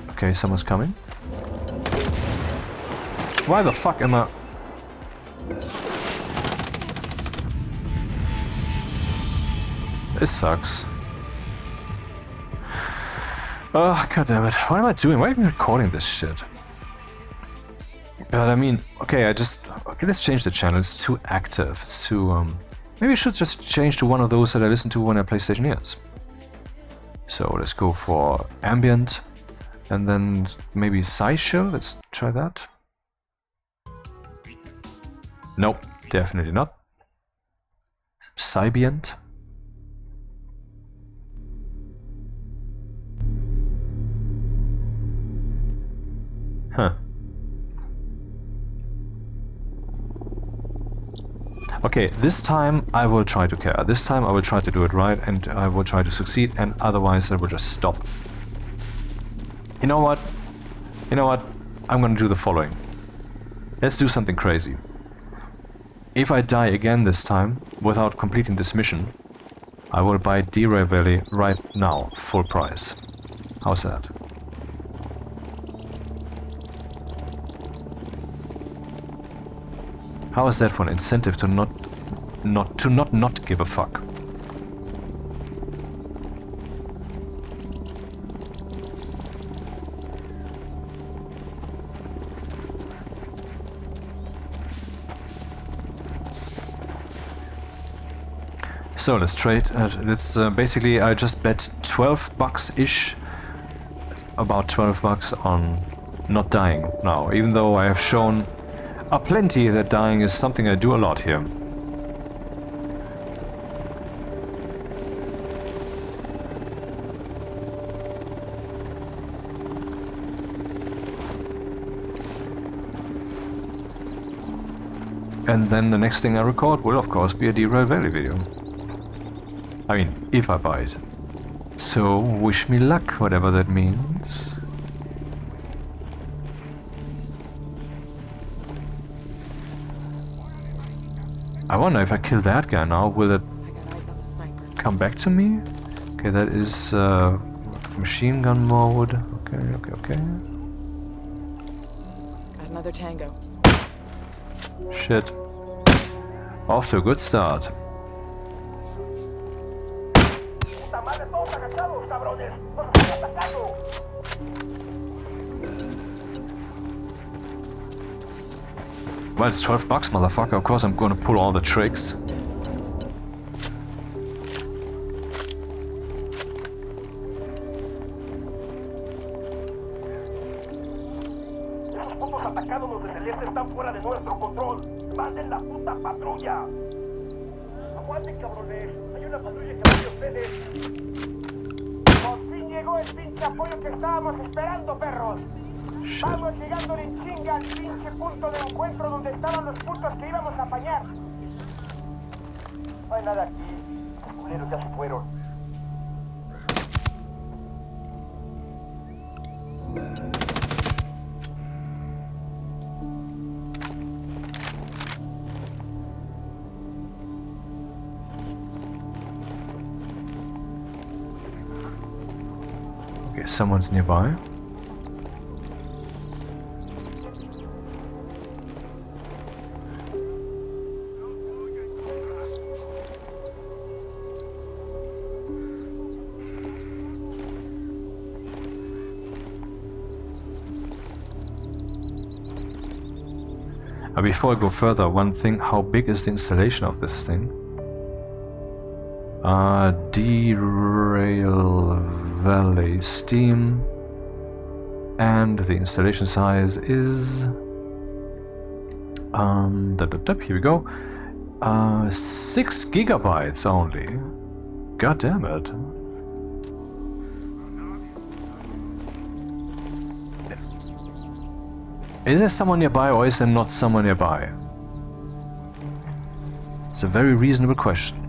Okay, someone's coming. Why the fuck am I... This sucks. Oh, god damn it. What am I doing? Why am I recording this shit? But I mean, okay, okay, let's change the channel. It's too active. It's too, maybe I should just change to one of those that I listen to when I play Stationeers. So let's go for ambient. And then maybe SciShow. Let's try that. Nope, definitely not. Sybient. Huh. Okay, this time I will try to care. This time I will try to do it right and I will try to succeed, and otherwise I will just stop. You know what? You know what? I'm gonna do the following. Let's do something crazy. If I die again this time, without completing this mission, I will buy DERAIL Valley right now, full price. How's that? How is that for an incentive to not give a fuck? So let's trade. Let's basically I just bet 12 bucks-ish, about 12 bucks on not dying now, even though I have shown plenty that dying is something I do a lot here. And then the next thing I record will of course be a DERAIL Valley video. I mean, if I buy it. So wish me luck, whatever that means. I wonder if I kill that guy now, will it come back to me? Okay, that is machine gun mode. Okay. Got another tango. Shit. Off to a good start. Well, it's 12 bucks, motherfucker. Of course I'm gonna pull all the tricks. Shit. Vamos llegando en chinga al pinche punto de encuentro donde estaban los putos que íbamos a apañar. No hay nada aquí. Los culeros ya se fueron. Okay, someone's nearby. Before I go further, one thing, how big is the installation of this thing? DERAIL Valley Steam, and the installation size is here we go, 6 gigabytes only. God damn it. Is there someone nearby or is there not someone nearby? It's a very reasonable question.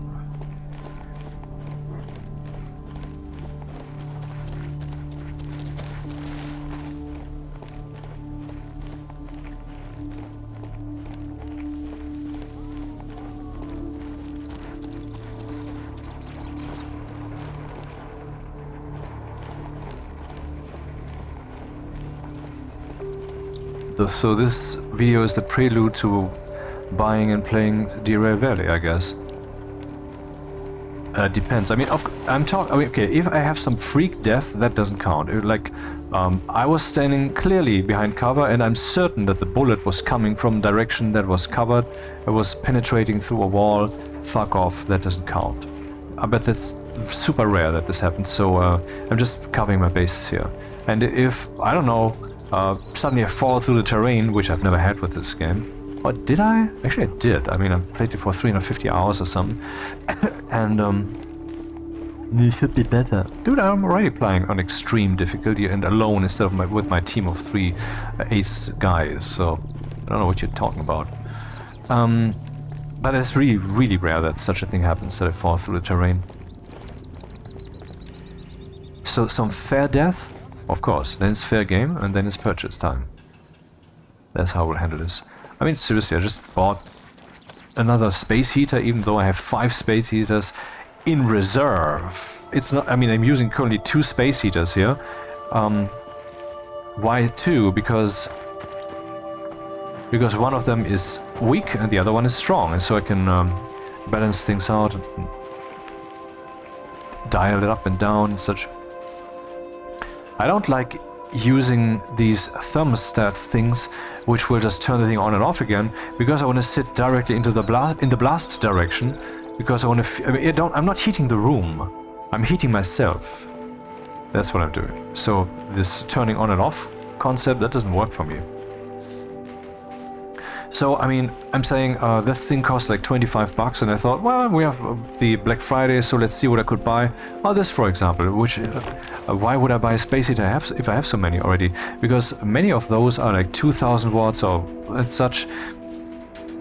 So this video is the prelude to buying and playing DERAIL Valley, I guess. Depends. I mean, okay, if I have some freak death, that doesn't count. I was standing clearly behind cover, and I'm certain that the bullet was coming from direction that was covered. It was penetrating through a wall. Fuck off, that doesn't count. I bet that's super rare that this happens, so I'm just covering my bases here. And if, I don't know, suddenly I fall through the terrain, which I've never had with this game. Or did I? Actually I did. I mean, I played it for 350 hours or something. And it should be better. Dude, I'm already playing on extreme difficulty and alone instead of with my team of 3 ace guys, so I don't know what you're talking about. But it's really, really rare that such a thing happens, that I fall through the terrain. So some fair death, of course, then it's fair game, and then it's purchase time. That's how we'll handle this. I mean, seriously, I just bought another space heater, even though I have 5 space heaters in reserve. It's not, I mean, I'm using currently 2 space heaters here. Why 2? Because one of them is weak and the other one is strong, and so I can balance things out and dial it up and down and such. I don't like using these thermostat things, which will just turn the thing on and off again, because I want to sit directly into the blast direction, because I want to. I mean, I'm not heating the room. I'm heating myself. That's what I'm doing. So this turning on and off concept, that doesn't work for me. So, I mean, I'm saying this thing costs like 25 bucks, and I thought, well, we have the Black Friday, so let's see what I could buy. Oh, this, for example, which, why would I buy a space heater if I have so many already? Because many of those are like 2000 watts or and such,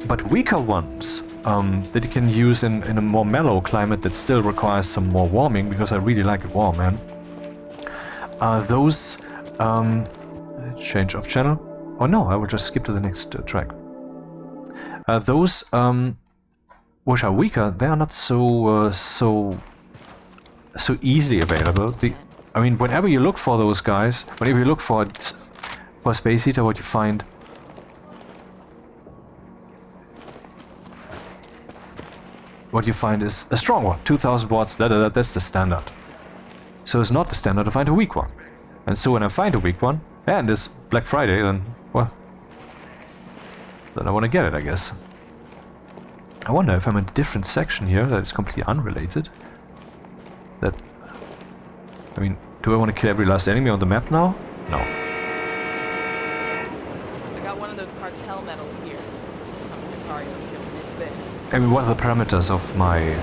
but weaker ones that you can use in a more mellow climate that still requires some more warming, because I really like it warm, man. Those, change of channel. Oh no, I will just skip to the next track. Those which are weaker, they are not so easily available. I mean, whenever you look for those guys, whenever you look for a space heater, what you find is a strong one, 2000 watts. That's the standard. So it's not the standard to find a weak one. And so when I find a weak one, and it's Black Friday, then well. Then I want to get it, I guess. I wonder if I'm in a different section here that is completely unrelated. I mean, do I want to kill every last enemy on the map now? No. I got one of those cartel medals here. Some Sicario's gonna miss this. I mean, what are the parameters of my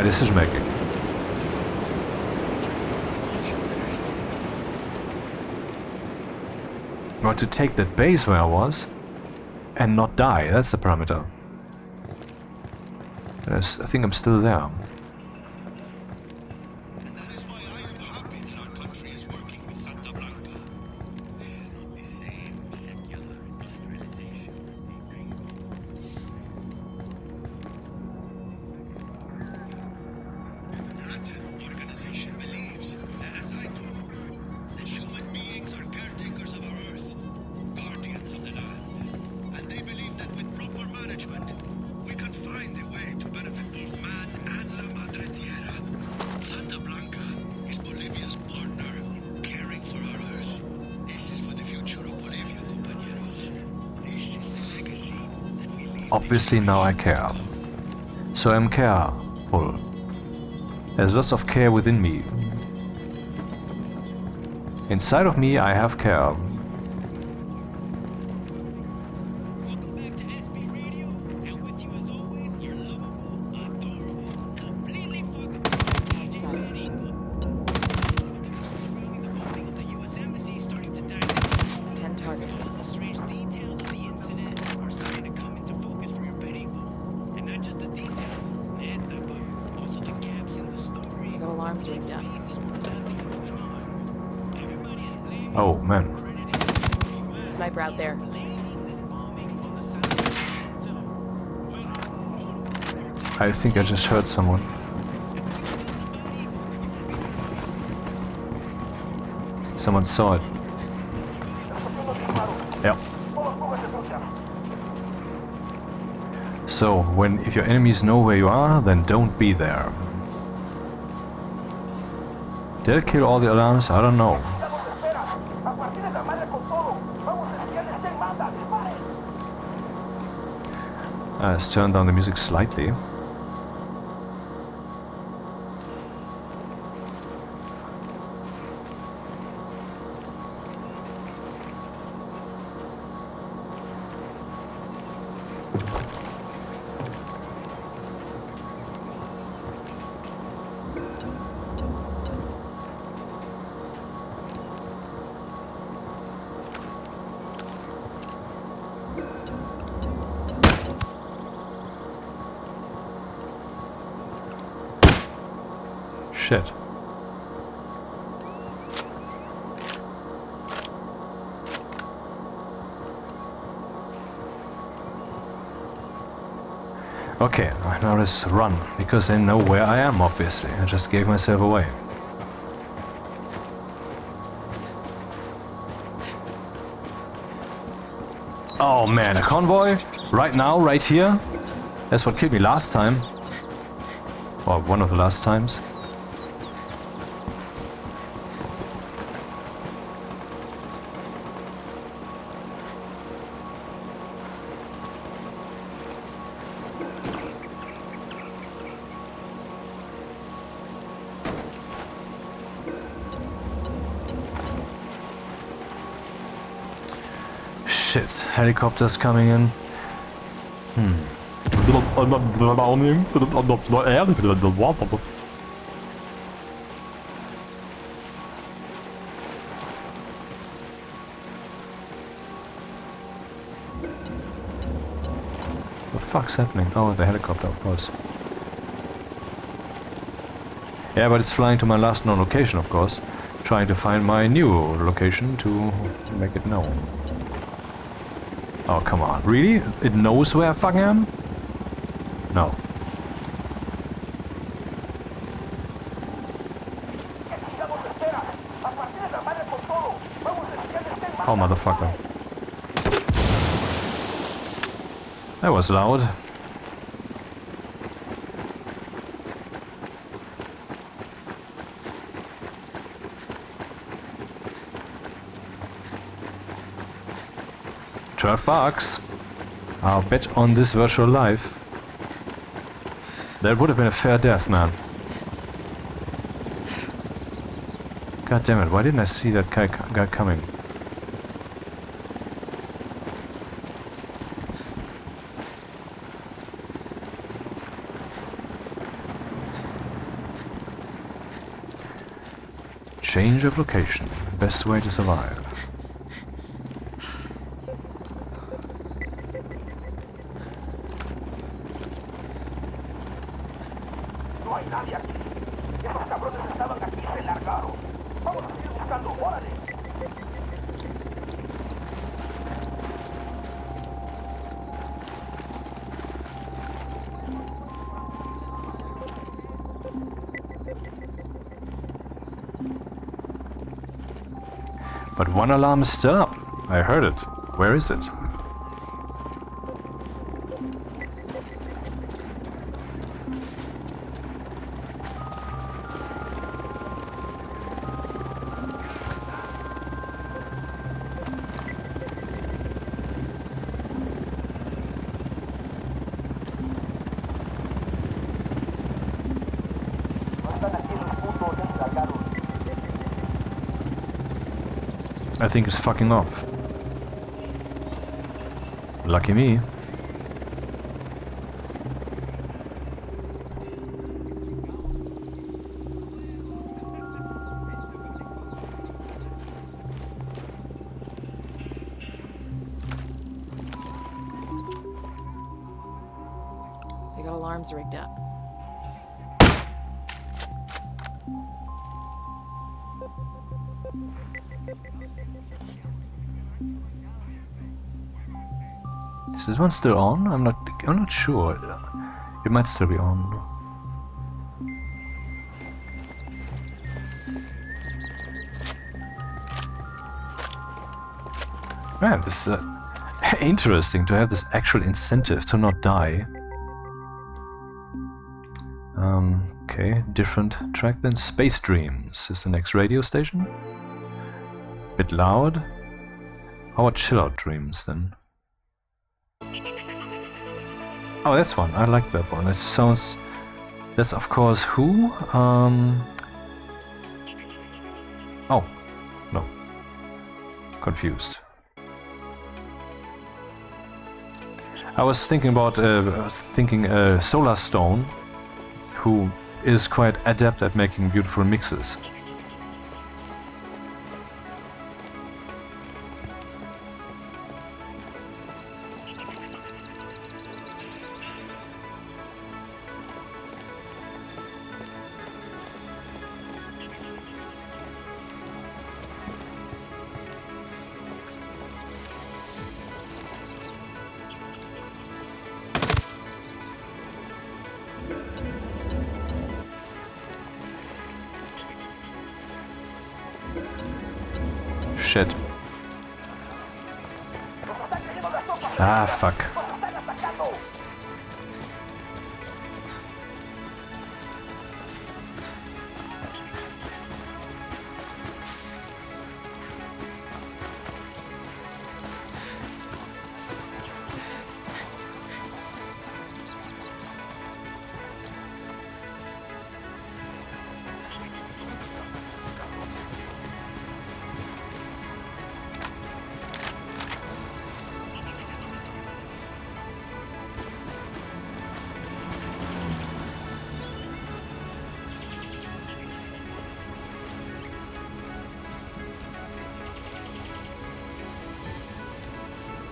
decision making? I want to take that base where I was and not die. That's the parameter. I think I'm still there. And that is why I am happy that our country is working with Santa Blanca. This is not the same secular industrialization that they dream of. That organization believes, as I do, that human beings are caretakers of our earth, guardians of the land, and they believe that with proper management, we can find a way to benefit both man and La Madre Tierra. Santa Blanca is Bolivia's partner in caring for our earth. This is for the future of Bolivia, compañeros. This is the legacy that we leave. Obviously now I care. So I'm careful. There's lots of care within me. Inside of me I have care. Welcome back to SB Radio, and with you as always, your lovable, adorable, completely fucking surrounding the building of the U.S. Embassy starting to die down. It's 10 targets. The strange details of the incident are starting to come into focus for your perico. And not just the details, neta, but also the gaps in the story. I got alarms ringing now. Spaces where nothing's been drawn. Everybody is blaming Oh man. Sniper out there. this bombing on the south side of the cartel. I think I just heard someone. Someone saw it. Estamos haciendo disparos. So, if your enemies know where you are, then don't be there. Did I kill all the alarms? I don't know. Let's turn down the music slightly. Shit. Okay, now let's run, because they know where I am, obviously. I just gave myself away. Oh man, a convoy? Right now, right here? That's what killed me last time. Or one of the last times. Shit, helicopters coming in. What the fuck's happening? Oh, the helicopter, of course. Yeah, but it's flying to my last known location, of course. Trying to find my new location to make it known. Oh, come on. Really? It knows where I fucking am? No. Oh, motherfucker. That was loud. $12. I'll bet on this virtual life. That would have been a fair death, man. God damn it, why didn't I see that guy coming? Change of location. Best way to survive. But one alarm is still up. I heard it. Where is it? I think it's fucking off. Lucky me. They got alarms rigged up. Is this one still on? I'm not sure. It might still be on. Man, this is interesting to have this actual incentive to not die. Okay, different track than Space Dreams is the next radio station. Bit loud. How about Chill Out Dreams then? Oh, that's one. I like that one. It sounds... That's of course who? Oh, no. Confused. I was thinking about Solar Stone, who is quite adept at making beautiful mixes. Shit. Ah, fuck.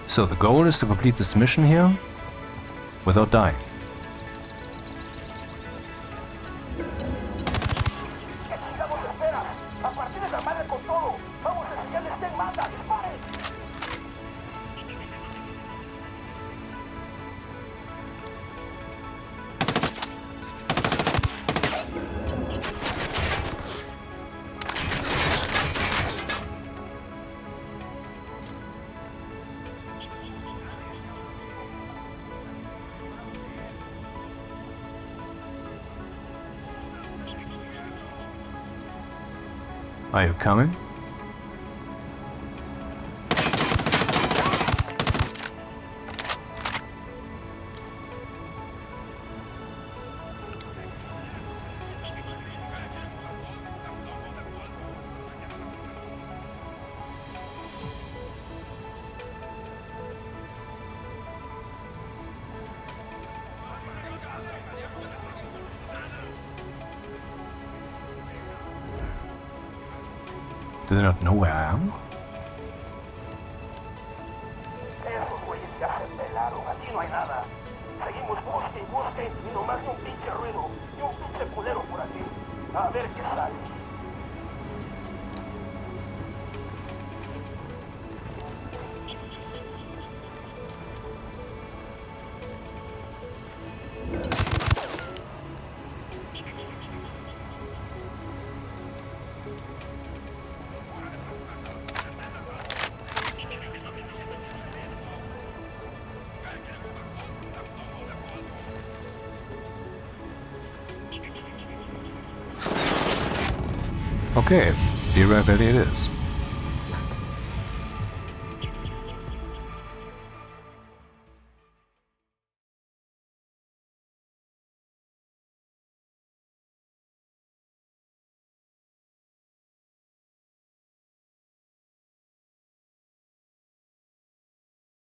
So the goal is to complete this mission here without dying. Are you coming? Do they not know where I am? Esos güeyes ya se pelaron, aquí no hay nada. Seguimos busque y busque y nomás un pinche ruido y un pinche culero por aquí. A ver qué sale. Okay, DERAIL Valley it is.